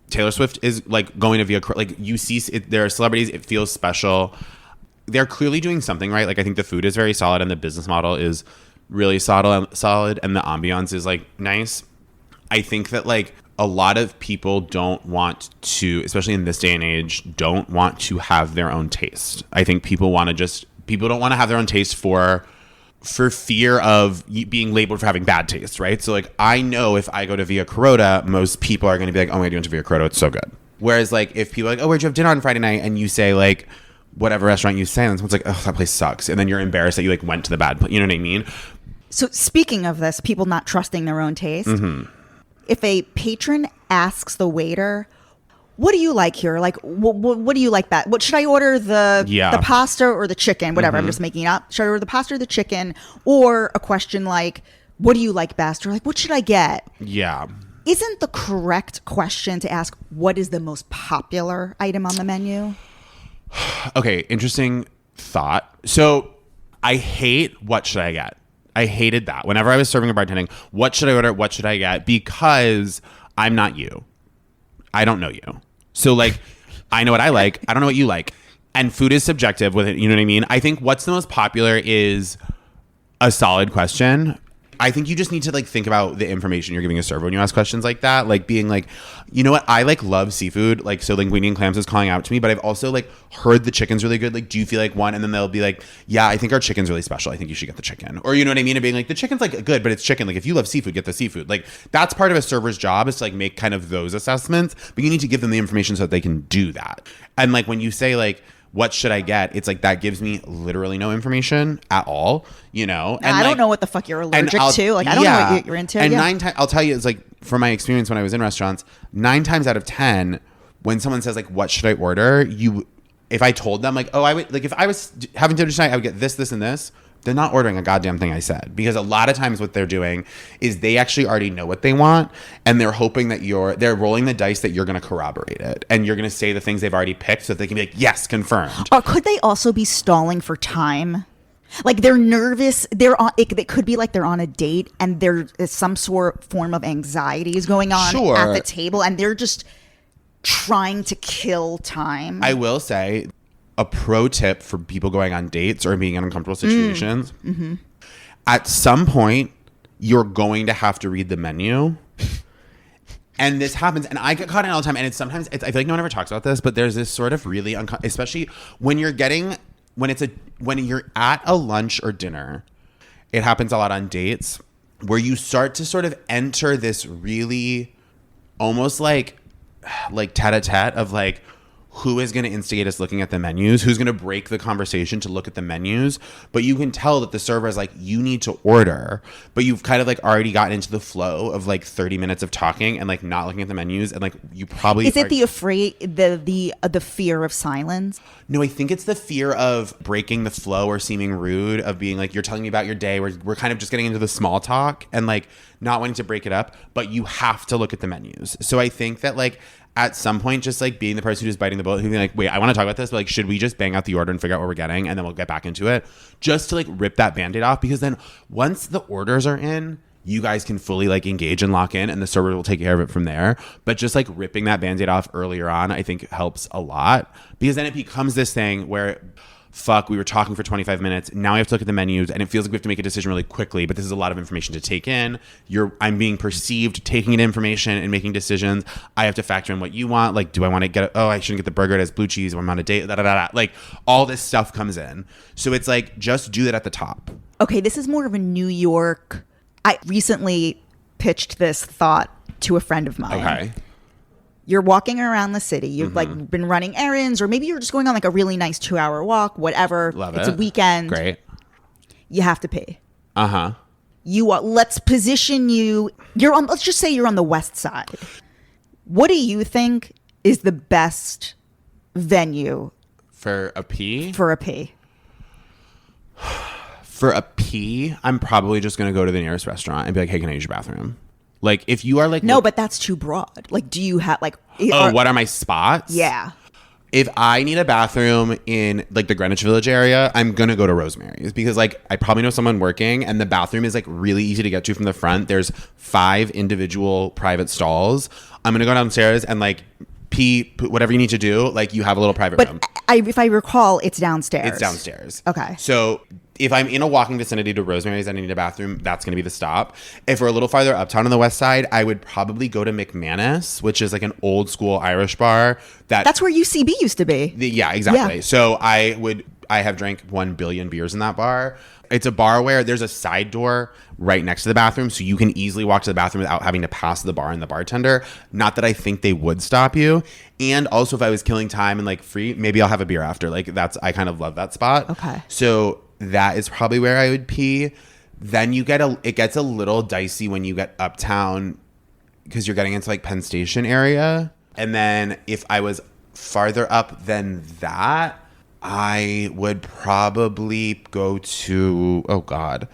Taylor Swift is like going to Via, like, you see it, there are celebrities, it feels special. They're clearly doing something right. Like, I think the food is very solid and the business model is really solid and the ambiance is like nice. I think that like a lot of people don't want to, especially in this day and age, don't want to have their own taste. I think people don't want to have their own taste for fear of being labeled for having bad taste, right? So like, I know if I go to Via Carota, most people are going to be like, oh my God, you went to Via Carota, it's so good. Whereas like, if people are like, oh, where'd you have dinner on Friday night? And you say like, whatever restaurant you say, and someone's like, oh, that place sucks. And then you're embarrassed that you like went to the bad place. You know what I mean? So speaking of this, people not trusting their own taste, if a patron asks the waiter, what do you like here? Like, what do you like that? What should I order? The pasta or the chicken? Whatever. I'm just making it up. Should I order the pasta or the chicken? Or a question like, what do you like best? Or like, what should I get? Yeah. Isn't the correct question to ask, what is the most popular item on the menu? Okay, interesting thought. So I hate what should I get? I hated that. Whenever I was serving or bartending, what should I order? What should I get? Because I'm not you. I don't know you. So like, I know what I like. I don't know what you like. And food is subjective with it. You know what I mean? I think what's the most popular is a solid question. I think you just need to like think about the information you're giving a server when you ask questions like that. Like being like, you know what? I like love seafood. Like, so linguine and clams is calling out to me, but I've also like heard the chicken's really good. Like, do you feel like one? And then they'll be like, yeah, I think our chicken's really special. I think you should get the chicken. Or you know what I mean? And being like, the chicken's like good, but it's chicken. Like, if you love seafood, get the seafood. Like, that's part of a server's job, is to like make kind of those assessments, but you need to give them the information so that they can do that. And like, when you say like, what should I get? It's like, that gives me literally no information at all, you know? And I don't know what the fuck you're allergic to. Like, I don't know what you're into. And 9 times, I'll tell you, it's like, from my experience when I was in restaurants, 9 times out of 10, when someone says like, what should I order? If I told them like, oh, I would, like, if I was having dinner tonight, I would get this, this, and this. They're not ordering a goddamn thing I said, because a lot of times what they're doing is they actually already know what they want, and they're hoping that they're rolling the dice that you're going to corroborate it, and you're going to say the things they've already picked so that they can be like, yes, confirmed. Or could they also be stalling for time? Like, they're nervous. It could be like they're on a date and there is some form of anxiety is going on at the table, and they're just trying to kill time. I will say, a pro tip for people going on dates or being in uncomfortable situations, at some point, you're going to have to read the menu. And this happens, and I get caught in it all the time. And I feel like no one ever talks about this, but there's this sort of really, especially when you're at a lunch or dinner, it happens a lot on dates, where you start to sort of enter this really almost like tete-a-tete of like, who is going to instigate us looking at the menus? Who's going to break the conversation to look at the menus? But you can tell that the server is like, you need to order, but you've kind of like already gotten into the flow of like 30 minutes of talking and like not looking at the menus, and like you probably is it the fear of silence? No, I think it's the fear of breaking the flow or seeming rude, of being like, you're telling me about your day. We're kind of just getting into the small talk and like not wanting to break it up, but you have to look at the menus. So I think that like, at some point, just like being the person who's biting the bullet, who's like, wait, I want to talk about this, but like, should we just bang out the order and figure out what we're getting, and then we'll get back into it, just to like rip that Band-Aid off? Because then once the orders are in, you guys can fully like engage and lock in, and the server will take care of it from there. But just like ripping that Band-Aid off earlier on, I think helps a lot, because then it becomes this thing where, fuck, we were talking for 25 minutes. Now I have to look at the menus, and it feels like we have to make a decision really quickly, but this is a lot of information to take in. I'm being perceived taking in information and making decisions. I have to factor in what you want. Like, do I want to get, I shouldn't get the burger, it has blue cheese when I'm on a date, Like, all this stuff comes in. So it's like, just do that at the top. Okay, this is more of a New York. I recently pitched this thought to a friend of mine. Okay. You're walking around the city. You've like been running errands, or maybe you're just going on like a really nice 2-hour walk, whatever. Love it's it. a weekend. Great. You have to pee. Uh-huh. Let's position you. Let's just say you're on the West Side. What do you think is the best venue for a pee? For a pee. For a pee, I'm probably just going to go to the nearest restaurant and be like, hey, can I use your bathroom? Like, if you are like... No, but that's too broad. Like, do you have like... what are my spots? Yeah. If I need a bathroom in like the Greenwich Village area, I'm gonna go to Rosemary's because like I probably know someone working and the bathroom is like really easy to get to from the front. There's 5 individual private stalls. I'm gonna go downstairs and like pee, whatever you need to do. Like you have a little private room. But if I recall, it's downstairs. It's downstairs. Okay. So if I'm in a walking vicinity to Rosemary's and I need a bathroom, that's going to be the stop. If we're a little farther uptown on the west side, I would probably go to McManus, which is like an old school Irish bar. That's where UCB used to be. Yeah, exactly. Yeah. So I have drank 1 billion beers in that bar. It's a bar where there's a side door right next to the bathroom, so you can easily walk to the bathroom without having to pass the bar and the bartender. Not that I think they would stop you. And also, if I was killing time and like free, maybe I'll have a beer after. Like I kind of love that spot. Okay. So that is probably where I would pee. Then it gets a little dicey when you get uptown because you're getting into like Penn Station area. And then if I was farther up than that, I would probably go to, oh God,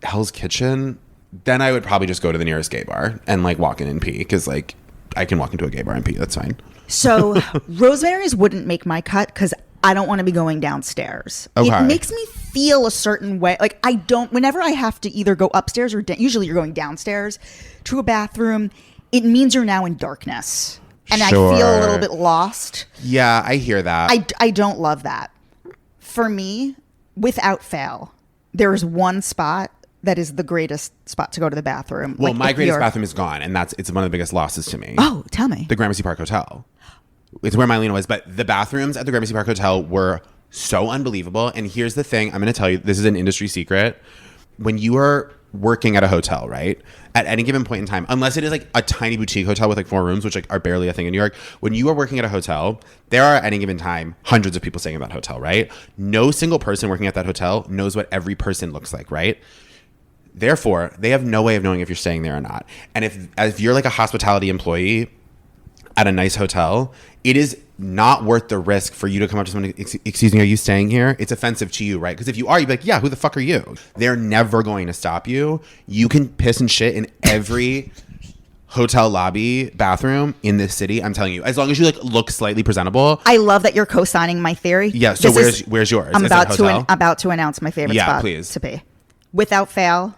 Hell's Kitchen. Then I would probably just go to the nearest gay bar and like walk in and pee because like I can walk into a gay bar and pee. That's fine. So Rosemary's wouldn't make my cut because I don't want to be going downstairs. Okay. It makes me feel a certain way. Like whenever I have to either go upstairs or usually you're going downstairs to a bathroom, it means you're now in darkness. And Sure. I feel a little bit lost. Yeah, I hear that. I don't love that. For me, without fail, there is one spot that is the greatest spot to go to the bathroom. Well, Like, my if greatest you're- bathroom is gone, and it's one of the biggest losses to me. Oh, tell me. The Gramercy Park Hotel. It's where Mylena was, but the bathrooms at the Gramercy Park Hotel were so unbelievable. And here's the thing, I'm going to tell you, this is an industry secret. When you are working at a hotel, right, at any given point in time, unless it is like a tiny boutique hotel with like 4 rooms, which like are barely a thing in New York, when you are working at a hotel, there are at any given time hundreds of people staying in that hotel, right? No single person working at that hotel knows what every person looks like, right? Therefore, they have no way of knowing if you're staying there or not. And if you're like a hospitality employee at a nice hotel, it is not worth the risk for you to come up to someone, excuse me, are you staying here? It's offensive to you, right? Because if you are, you'd be like, yeah, who the fuck are you? They're never going to stop you. You can piss and shit in every hotel lobby bathroom in this city. I'm telling you, as long as you like look slightly presentable. I love that you're co-signing my theory. Yeah. So where's yours? I'm Is it hotel? about to announce my favorite spot please. to pee. Without fail,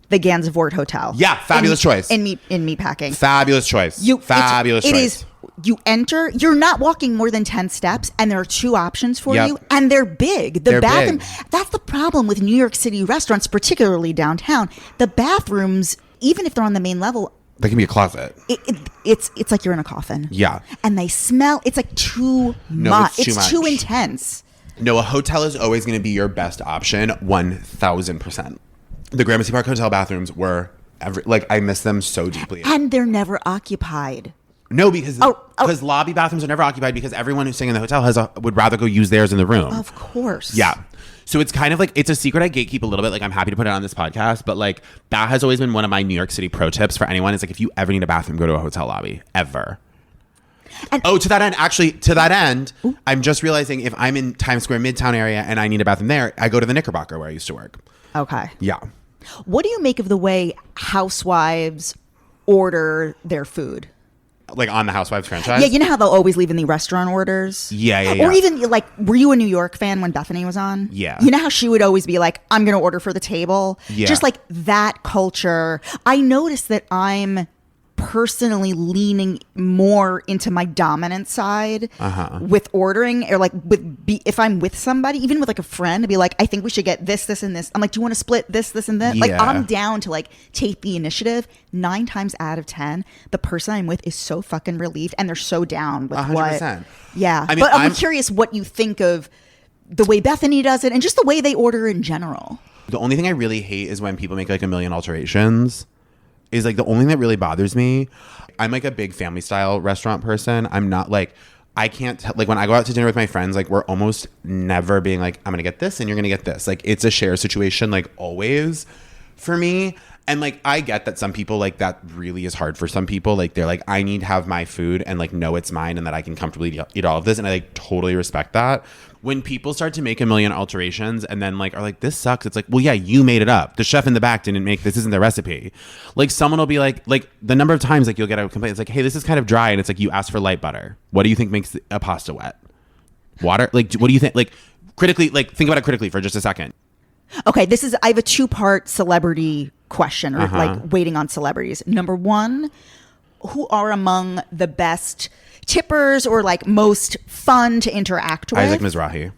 the Gansevoort Hotel. Yeah, fabulous choice. In meatpacking. Fabulous choice. Fabulous choice. It is. You enter, you're not walking more than 10 steps, and there are 2 options for Yep. you, and they're big. They're bathroom, big. That's the problem with New York City restaurants, particularly downtown. The bathrooms, even if they're on the main level, That can be a closet. it's like you're in a coffin. Yeah. And they smell, it's like too much. It's too much. Intense. No, a hotel is always going to be your best option, 1,000%. The Gramercy Park Hotel bathrooms were, I miss them so deeply. And they're never occupied. No, because lobby bathrooms are never occupied because everyone who's staying in the hotel would rather go use theirs in the room. Of course. Yeah. So it's kind of like, it's a secret I gatekeep a little bit. Like, I'm happy to put it on this podcast, but like that has always been one of my New York City pro tips for anyone. It's like, if you ever need a bathroom, go to a hotel lobby. Ever. And to that end, ooh. I'm just realizing if I'm in Times Square Midtown area and I need a bathroom there, I go to the Knickerbocker where I used to work. Okay. Yeah. What do you make of the way housewives order their food? Like on the Housewives franchise? Yeah, you know how they'll always leave in the restaurant orders? Yeah. Or even like, were you a New York fan when Bethany was on? Yeah. You know how she would always be like, I'm going to order for the table? Yeah. Just like that culture. I noticed that I'm personally leaning more into my dominant side with ordering, or like if I'm with somebody, even with like a friend, I'd be like, I think we should get this, and this. I'm like, do you want to split this, and this? Yeah. Like, I'm down to like take the initiative. 9 times out of 10, the person I'm with is so fucking relieved, and they're so down with 100%. what. Yeah, I mean, but I'm curious what you think of the way Bethany does it, and just the way they order in general. The only thing I really hate is when people make like a million alterations. Is like the only thing that really bothers me. I'm like a big family style restaurant person. I'm not like, I can't like when I go out to dinner with my friends, like we're almost never being like, I'm gonna get this and you're gonna get this. Like it's a share situation, like always for me. And like I get that some people, like that really is hard for some people. Like they're like, I need to have my food and like know it's mine and that I can comfortably eat all of this. And I like totally respect that. When people start to make a million alterations and then like are like, this sucks, it's like, well, yeah, you made it up. The chef in the back didn't make this. Isn't the recipe. Like someone will be like the number of times like you'll get a complaint. It's like, hey, this is kind of dry, and it's like, you asked for light butter. What do you think makes a pasta wet? Water? Like, what do you think? Like, critically, like, think about it critically for just a second. Okay, I have a 2-part celebrity question, or like waiting on celebrities. Number one, who are among the best tippers or like most fun to interact with? Isaac Mizrahi.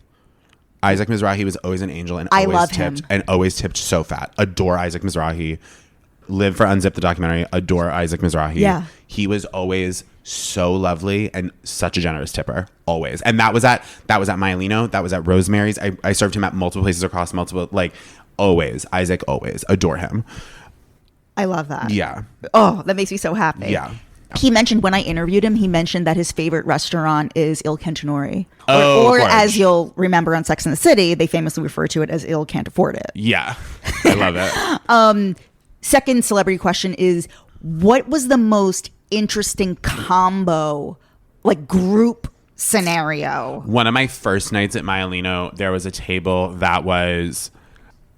Isaac Mizrahi was always an angel and always love tipped him. and always tipped so fat. Adore Isaac Mizrahi. Live for Unzip the documentary. Adore Isaac Mizrahi. Yeah. He was always so lovely and such a generous tipper. Always. And that was at Myelino. That was at Rosemary's. I served him at multiple places across multiple, like, always. Isaac, always. Adore him. I love that. Yeah. Oh, that makes me so happy. Yeah. He mentioned, when I interviewed him, he mentioned that his favorite restaurant is Il Cantinori. Oh, or of course. as you'll remember on Sex and the City, they famously refer to it as Il Can't Afford It. Yeah. I love it. Second celebrity question is, what was the most interesting combo, like group scenario? One of my first nights at Myelino, there was a table that was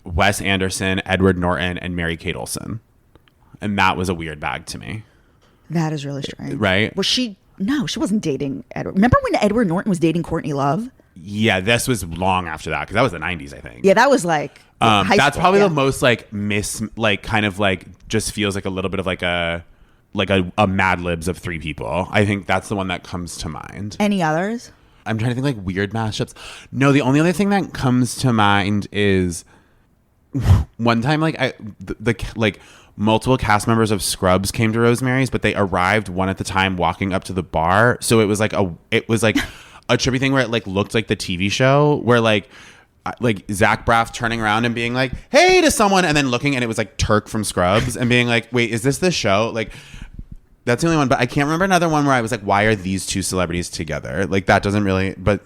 Wes Anderson, Edward Norton, and Mary-Kate Olsen. And that was a weird bag to me. That is really strange. Right? Was she? No, she wasn't dating Edward. Remember when Edward Norton was dating Courtney Love? Yeah, this was long after that because that was the 90s, I think. Yeah, that was like high that's school, probably yeah. the most like kind of like just feels like a little bit of like a Mad Libs of 3 people. I think that's the one that comes to mind. Any others? I'm trying to think like weird mashups. No, the only other thing that comes to mind is one time like like multiple cast members of Scrubs came to Rosemary's, but they arrived one at the time walking up to the bar. So it was like a trippy thing where it like looked like the TV show where like Zach Braff turning around and being like, "Hey" to someone, and then looking, and it was like Turk from Scrubs and being like, "Wait, is this the show?" Like, that's the only one, but I can't remember another one where I was like, "Why are these 2 celebrities together?" Like that doesn't really. But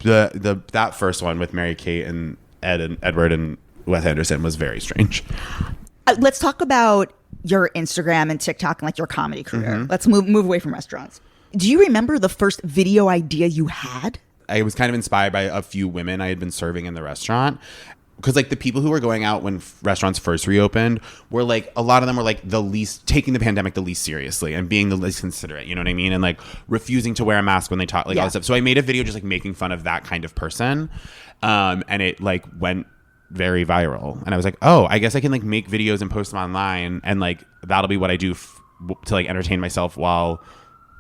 that first one with Mary Kate and Ed and Edward and Wes Anderson was very strange. Let's talk about your Instagram and TikTok and like your comedy career. Let's move away from restaurants. Do you remember the first video idea you had? I was kind of inspired by a few women I had been serving in the restaurant. Because like the people who were going out when restaurants first reopened were like, a lot of them were like the least, taking the pandemic the least seriously and being the least considerate, you know what I mean? And like refusing to wear a mask when they talk, like all this stuff. So I made a video just like making fun of that kind of person. And it like went very viral. And I was like, oh, I guess I can like make videos and post them online. And like, that'll be what I do to like entertain myself while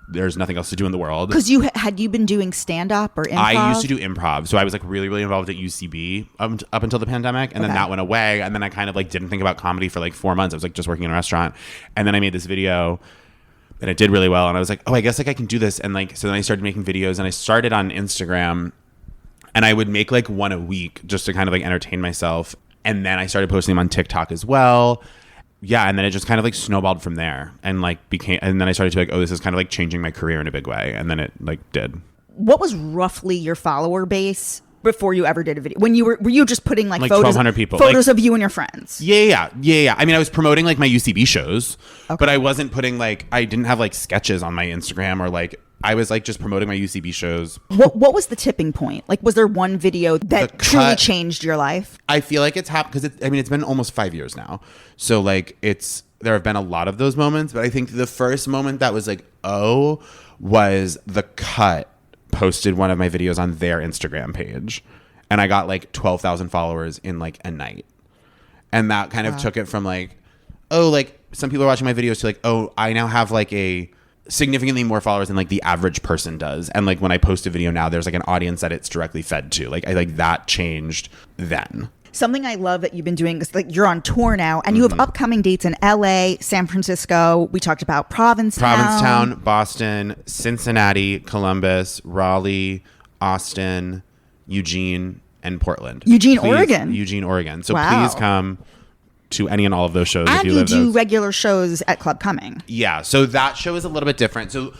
there's nothing else to do in the world. Because had you been doing stand-up or improv? I used to do improv. So I was like really, really involved at UCB up until the pandemic. And then that went away. And then I kind of like didn't think about comedy for like 4 months. I was like just working in a restaurant. And then I made this video and it did really well. And I was like, oh, I guess like I can do this. And like, so then I started making videos and I started on Instagram and I would make like one a week just to kind of like entertain myself. And then I started posting them on TikTok as well. Yeah, and then it just kind of like snowballed from there and like and then I started to like, oh, this is kind of like changing my career in a big way. And then it like did. What was roughly your follower base before you ever did a video? When were you just putting like photos, 1,200 people, photos like, of you and your friends? Yeah. I mean, I was promoting like my UCB shows, but I wasn't putting like, I didn't have like sketches on my Instagram or like, I was like just promoting my UCB shows. What was the tipping point? Like, was there one video that truly changed your life? I feel like it's happened because it's been almost 5 years now. So like there have been a lot of those moments, but I think the first moment that was like, oh, was The Cut posted one of my videos on their Instagram page. And I got like 12,000 followers in like a night. And that kind of took it from like, oh, like some people are watching my videos to like, oh, I now have like a significantly more followers than like the average person does. And like when I post a video now, there's like an audience that it's directly fed to. Like I like that changed then. Something I love that you've been doing is like you're on tour now and you have upcoming dates in LA, San Francisco. We talked about Provincetown, Boston, Cincinnati, Columbus, Raleigh, Austin, Eugene, and Portland. Oregon. So please come to any and all of those shows. And if you you live do those. regular shows at Club Cumming. Yeah. So that show is a little bit different. So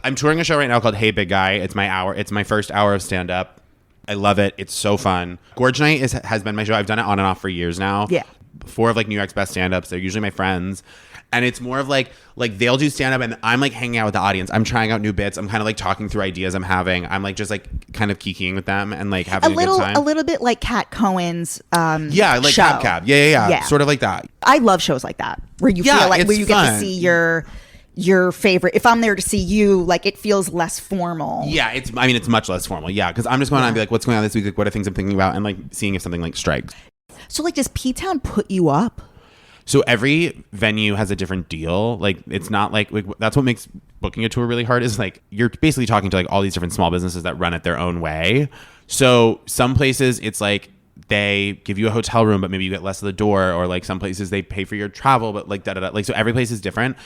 I'm touring a show right now called Hey Big Guy. It's my first hour of stand up. I love it. It's so fun. Gorge Night has been my show. I've done it on and off for years now. Yeah. 4 of like New York's best stand-ups. They're usually my friends. And it's more of like they'll do stand-up and I'm like hanging out with the audience. I'm trying out new bits. I'm kind of like talking through ideas I'm having. I'm like just like kind of kikiing with them and like having a good time. A little bit like Kat Cohen's yeah, like show. Cab. Yeah. Sort of like that. I love shows like that where you feel like where you get to see your favorite? If I'm there to see you, like, it feels less formal. Yeah, it's much less formal. Yeah, because I'm just going on and be like, what's going on this week? Like, what are things I'm thinking about? And like seeing if something like strikes. So like, does P-Town put you up? So every venue has a different deal. Like, it's not like that's what makes booking a tour really hard, is like you're basically talking to like all these different small businesses that run it their own way. So some places it's like they give you a hotel room, but maybe you get less of the door, or like some places they pay for your travel, but like da da da. Like, so every place is different.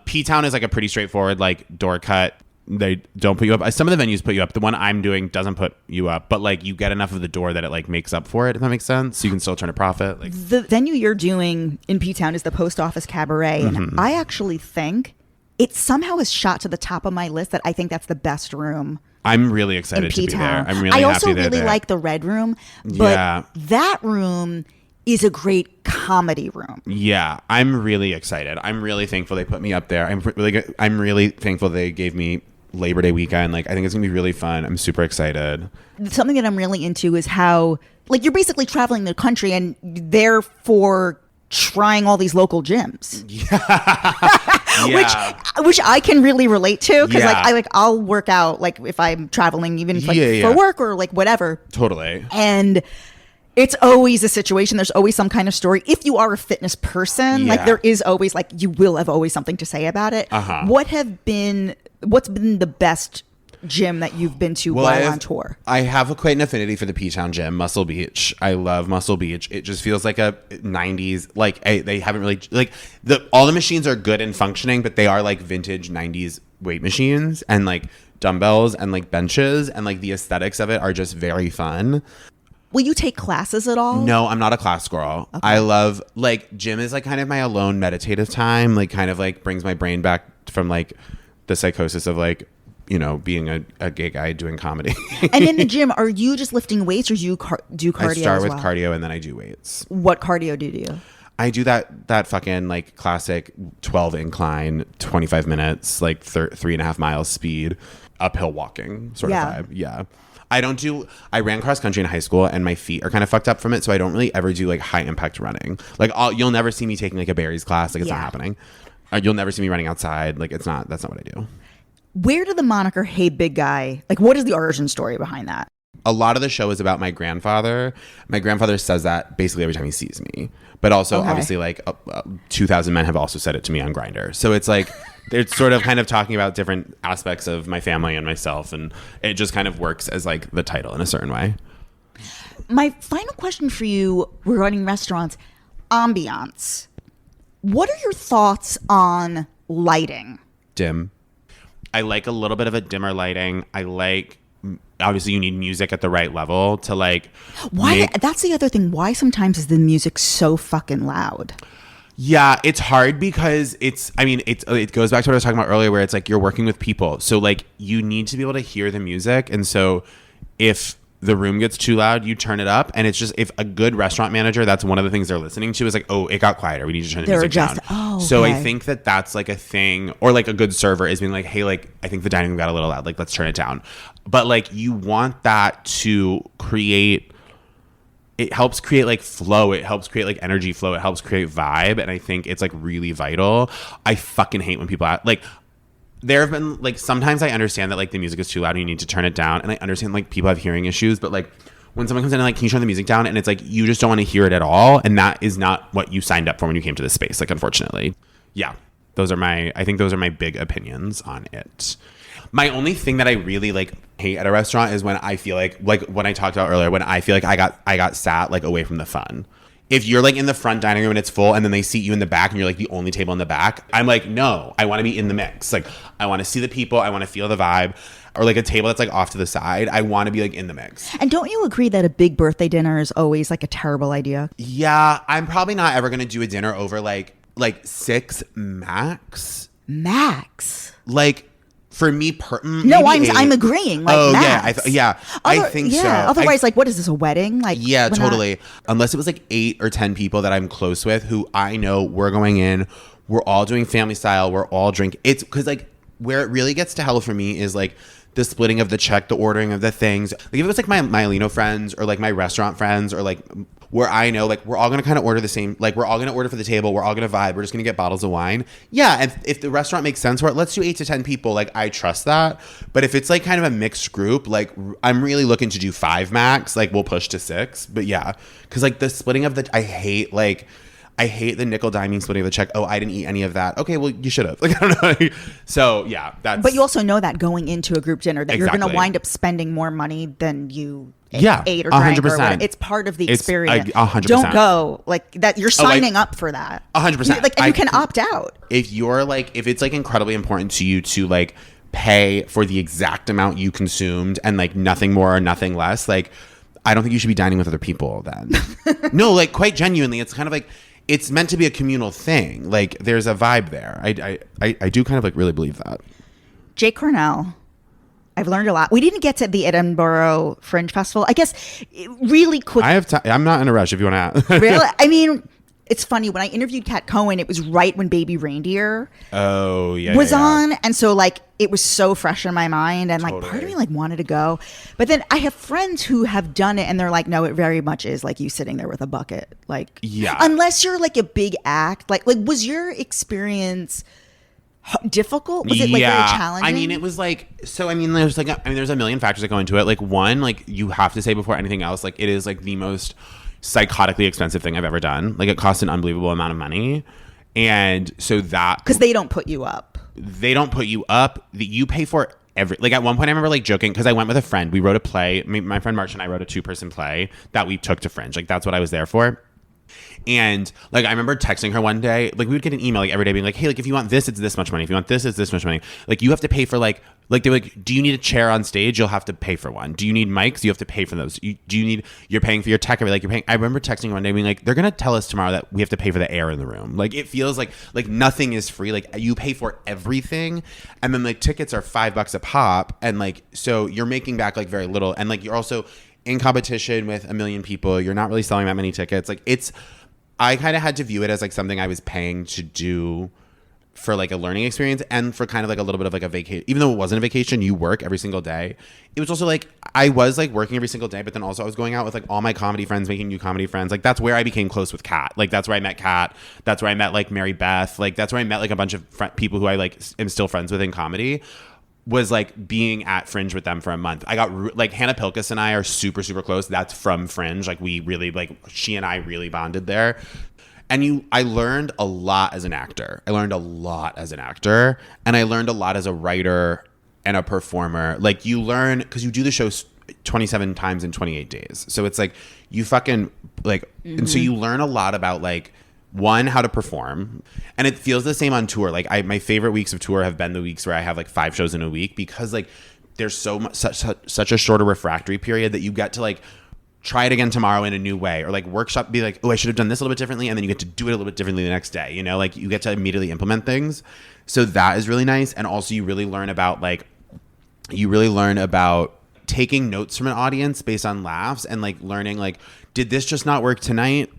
P-Town is like a pretty straightforward like door cut. They don't put you up. Some of the venues put you up. The one I'm doing doesn't put you up, but like you get enough of the door that it like makes up for it, if that makes sense. So you can still turn a profit. Like, the venue you're doing in P-Town is the Post Office Cabaret. And I actually think it somehow is shot to the top of my list that I think that's the best room. I'm really excited to be there. I'm really I happy also they're really there. like the Red Room, but that room is a great comedy room. Yeah, I'm really excited. I'm really thankful they put me up there. I'm really thankful they gave me Labor Day weekend. Like, I think it's gonna be really fun. I'm super excited. Something that I'm really into is how, like, you're basically traveling the country and therefore trying all these local gyms. Yeah. which I can really relate to, because Yeah. I'll work out like if I'm traveling, even if, like, Yeah. for work or like whatever. Totally. And it's always a situation. There's always some kind of story. If you are a fitness person, like, Yeah. there is always, like, you will have always something to say about it. What's been the best gym that you've been to while on tour? I have quite an affinity for the P-Town gym, Muscle Beach. I love Muscle Beach. It just feels like a 90s, like, they haven't really, like, all the machines are good and functioning, but they are like vintage 90s weight machines and like dumbbells and like benches, and like the aesthetics of it are just very fun. Will you take classes at all? No, I'm not a class girl. Okay. I love, like, gym is like kind of my alone meditative time, like kind of like brings my brain back from like the psychosis of like, you know, being a gay guy doing comedy. And in the gym, are you just lifting weights, or do you do cardio? I start with well? cardio and then I do weights. What cardio do you do? I do that fucking like classic 12 incline, 25 minutes, like 3.5 miles speed, uphill walking sort of vibe. Yeah. I ran cross country in high school and my feet are kind of fucked up from it. So I don't really ever do like high impact running. Like, you'll never see me taking like a Barry's class. Like, it's not happening. You'll never see me running outside. Like, that's not what I do. Where did the moniker "Hey Big Guy," like, what is the origin story behind that? A lot of the show is about my grandfather. My grandfather says that basically every time he sees me. But also, obviously, like 2,000 men have also said it to me on Grindr. So it's like, it's sort of kind of talking about different aspects of my family and myself. And it just kind of works as like the title in a certain way. My final question for you regarding restaurants, ambiance. What are your thoughts on lighting? Dim. I like a little bit of a dimmer lighting. I like, obviously you need music at the right level to like. That's the other thing. Why sometimes is the music so fucking loud? Yeah, it's hard because it goes back to what I was talking about earlier, where it's like you're working with people. So like you need to be able to hear the music. And so if the room gets too loud, you turn it up. And it's just, if a good restaurant manager, that's one of the things they're listening to is like, oh, it got quieter. We need to turn the music down. Oh, so I think that's like a thing, or like a good server is being like, hey, like, I think the dining room got a little loud. Like, let's turn it down. But like, you want that to create, it helps create like flow. It helps create like energy flow. It helps create vibe. And I think it's like really vital. I fucking hate when people like, there have been like, sometimes I understand that like the music is too loud and you need to turn it down, and I understand like people have hearing issues, but like when someone comes in and like, can you turn the music down, and it's like you just don't want to hear it at all, and that is not what you signed up for when you came to this space, like, unfortunately. Yeah, I think those are my big opinions on it. My only thing that I really like hate at a restaurant is when I feel like when I talked about earlier, when I feel like I got sat like away from the fun. If you're like in the front dining room and it's full, and then they seat you in the back and you're like the only table in the back, I'm like, no, I want to be in the mix. Like, I want to see the people. I want to feel the vibe. Or like a table that's like off to the side. I want to be like in the mix. And don't you agree that a big birthday dinner is always like a terrible idea? Yeah, I'm probably not ever going to do a dinner over like 6 max. Max? Like, for me, no, I'm agreeing. Like, oh, max. I think so. Otherwise, like, what is this, a wedding? Like, yeah, totally. Unless it was like 8 or 10 people that I'm close with who I know we're going in, we're all doing family style, we're all drinking. It's because like where it really gets to hell for me is like the splitting of the check, the ordering of the things. Like if it was like my Myelino friends or like my restaurant friends or like where I know like we're all going to kind of order the same, like we're all going to order for the table, we're all going to vibe, we're just going to get bottles of wine. Yeah, and if the restaurant makes sense for it, let's do 8 to 10 people. Like I trust that. But if it's like kind of a mixed group, like I'm really looking to do 5 max. Like we'll push to 6. But yeah, because like the splitting of the, I hate the nickel diming splitting of the check. Oh, I didn't eat any of that. Okay, well, you should have. Like, I don't know. So, yeah, that's... But you also know that going into a group dinner that you're Exactly. going to wind up spending more money than you ate or 100%. drank or whatever. It's part of the experience. 100%. Don't go. Like, that. You're signing up for that. 100%. Like, and you can opt out. If you're, like... If it's, like, incredibly important to you to, like, pay for the exact amount you consumed and, like, nothing more or nothing less, like, I don't think you should be dining with other people then. No, like, quite genuinely. It's kind of, like... It's meant to be a communal thing. Like there's a vibe there. I do kind of like really believe that. JAKE CORNELL. I've learned a lot. We didn't get to the Edinburgh Fringe Festival. I guess really quick. I have time. I'm not in a rush if you want to. Really? I mean, it's funny. When I interviewed Kat Cohen, it was right when Baby Reindeer was on. And so like it was so fresh in my mind. And like part of me like wanted to go. But then I have friends who have done it and they're like, no, it very much is like you sitting there with a bucket. Like, unless you're like a big act, like was your experience difficult? Was it like very challenging? I mean, it was like, so I mean, there's a million factors that go into it. Like one, like you have to say before anything else, like it is like the most psychotically expensive thing I've ever done. Like it costs an unbelievable amount of money. And so that... Because they don't put you up. They don't put you up. You pay for like at one point I remember like joking because I went with a friend. We wrote a play. My friend March and I wrote a 2-person play that we took to Fringe. Like that's what I was there for. And like I remember texting her one day, like we would get an email like every day being like, hey, like if you want this, it's this much money. If you want this, it's this much money. Like you have to pay for like they're like, do you need a chair on stage? You'll have to pay for one. Do you need mics? You have to pay for those. You're paying for your tech. Like you're paying. I remember texting one day being like, they're gonna tell us tomorrow that we have to pay for the air in the room. Like it feels like nothing is free. Like you pay for everything, and then like tickets are $5 a pop, and like so you're making back like very little, and like you're also in competition with a million people. You're not really selling that many tickets. Like it's. I kind of had to view it as like something I was paying to do for like a learning experience and for kind of like a little bit of like a vacation. Even though it wasn't a vacation, you work every single day. It was also like I was like working every single day, but then also I was going out with like all my comedy friends, making new comedy friends. Like that's where I became close with Kat. Like that's where I met Kat. That's where I met like Mary Beth. Like that's where I met like a bunch of people who I like am still friends with in comedy. Was like being at Fringe with them for a month. I got like Hannah Pilkus and I are super, super close. That's from Fringe. Like we really like she and I really bonded there. And I learned a lot as an actor. And I learned a lot as a writer and a performer. Like you learn because you do the show 27 times in 28 days. So it's like you fucking like, and so you learn a lot about like, one, how to perform, and it feels the same on tour. Like my favorite weeks of tour have been the weeks where I have like 5 shows in a week because like there's so much such a shorter refractory period that you get to like try it again tomorrow in a new way or like workshop, be like, oh, I should have done this a little bit differently, and then you get to do it a little bit differently the next day. You know, like you get to immediately implement things. So that is really nice, and also you really learn about taking notes from an audience based on laughs and like learning like, did this just not work tonight?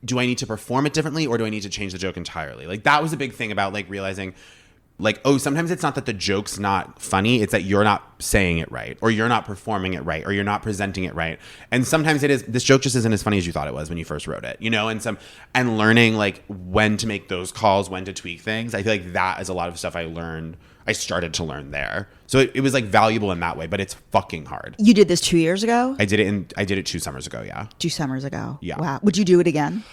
Do I need to perform it differently or do I need to change the joke entirely? Like that was a big thing about like realizing like, oh, sometimes it's not that the joke's not funny. It's that you're not saying it right or you're not performing it right or you're not presenting it right. And sometimes it is, this joke just isn't as funny as you thought it was when you first wrote it, you know, and learning like when to make those calls, when to tweak things. I feel like that is a lot of stuff I started to learn there. So it was like valuable in that way, but it's fucking hard. You did this 2 years ago? I did it 2 summers ago. Yeah. 2 summers ago. Yeah. Wow. Would you do it again?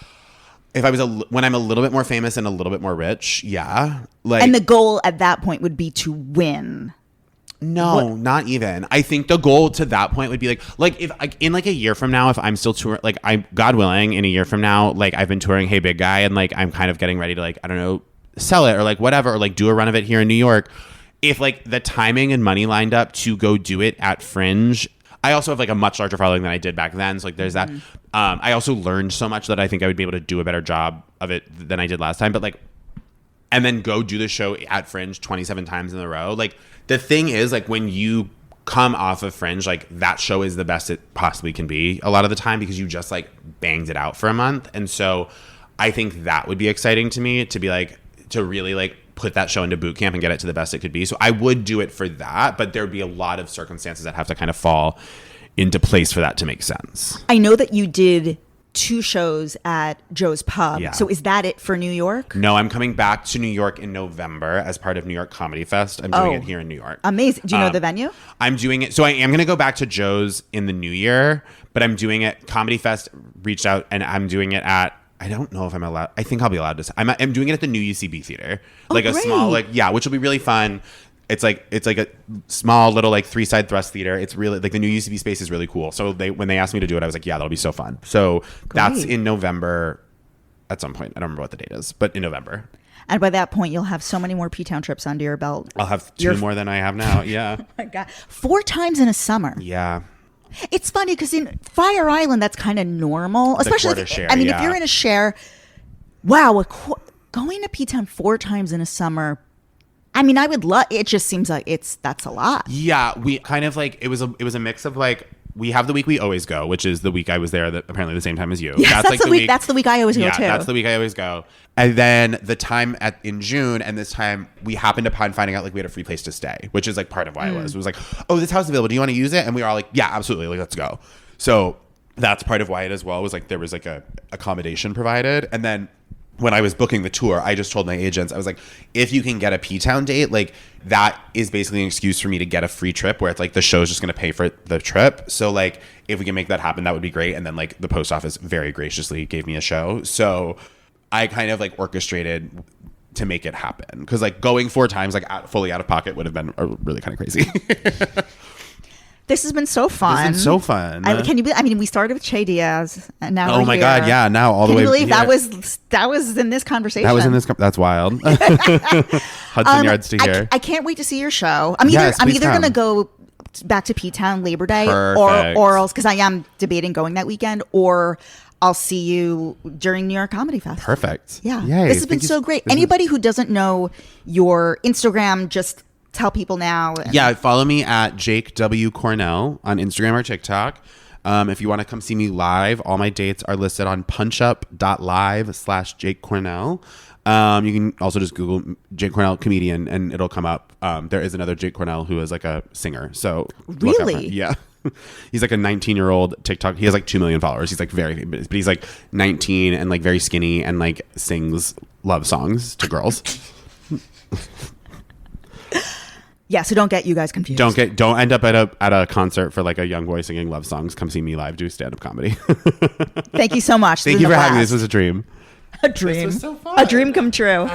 If I was when I'm a little bit more famous and a little bit more rich, yeah. Like, and the goal at that point would be to win. No, not even. I think the goal to that point would be like if in like a year from now, if I'm still touring, like I'm God willing, in a year from now, like I've been touring Hey Big Guy, and like I'm kind of getting ready to like I don't know sell it or like whatever or like do a run of it here in New York. If like the timing and money lined up to go do it at Fringe. I also have like a much larger following than I did back then. So like there's that. I also learned so much that I think I would be able to do a better job of it than I did last time. But like, and then go do the show at Fringe 27 times in a row. Like the thing is like when you come off of Fringe, like that show is the best it possibly can be a lot of the time because you just like banged it out for a month. And so I think that would be exciting to me to be like, to really like put that show into boot camp and get it to the best it could be. So I would do it for that, but there'd be a lot of circumstances that have to kind of fall into place for that to make sense. I know that you did 2 shows at Joe's Pub. Yeah. So is that it for New York? No, I'm coming back to New York in November as part of New York Comedy Fest. I'm doing it here in New York. Amazing. Do you know the venue? I'm doing it. So I am going to go back to Joe's in the new year, but I'm doing it. Comedy Fest reached out and I'm doing it at, I don't know if I'm allowed. I think I'll be allowed to. I'm doing it at the new UCB Theater. Like a small, which will be really fun. It's like a small little like 3-side thrust theater. It's really like the new UCB space is really cool. So when they asked me to do it, I was like, yeah, that'll be so fun. So that's in November at some point. I don't remember what the date is, but in November. And by that point, you'll have so many more P-Town trips under your belt. I'll have 2 more than I have now. Yeah. Oh my God. 4 times in a summer. Yeah. It's funny because in Fire Island, that's kind of normal. Especially if you're in a share. Wow. Going to P-Town 4 times in a summer. I mean, I would love. It just seems like that's a lot. Yeah, we kind of like it was a mix of like we have the week we always go, which is the week I was there, apparently the same time as you. Yes, that's like the week. That's the week I always go too. That's the week I always go. And then the time in June, and this time we happened upon finding out like we had a free place to stay, which is like part of why it was. It was like, oh, this house is available. Do you want to use it? And we were all like, yeah, absolutely. Like, let's go. So that's part of why it as well was like there was like a accommodation provided, and then. When I was booking the tour, I just told my agents, I was like, if you can get a P-Town date, like that is basically an excuse for me to get a free trip where it's like the show's just going to pay for the trip. So like if we can make that happen, that would be great. And then like the post office very graciously gave me a show. So I kind of like orchestrated to make it happen. Because like going 4 times like fully out of pocket would have been really kind of crazy. This has been so fun. It's been so fun. We started with Che Diaz, and now oh my God, yeah! Now all the way. Can you believe that was in this conversation? That was in this. That's wild. Hudson Yards to here. I can't wait to see your show. I'm either going to go back to P-Town Labor Day or else because I am debating going that weekend, or I'll see you during New York Comedy Fest. Perfect. Yeah, yay. This has been so great. Anybody who doesn't know your Instagram, just tell people now. Yeah, follow me at Jake W. Cornell on Instagram or TikTok. If you want to come see me live, all my dates are listed on punchup.live/Jake Cornell. You can also just Google Jake Cornell comedian and it'll come up. There is another Jake Cornell who is like a singer. So really? Yeah. He's like a 19-year-old TikTok. He has like 2 million followers. He's like very famous, but he's like 19 and like very skinny and like sings love songs to girls. Yeah, so don't get you guys confused. Don't end up at a concert for like a young boy singing love songs. Come see me live do stand-up comedy. Thank you so much. Thank you for having me. This was a dream. A dream. This was so fun. A dream come true.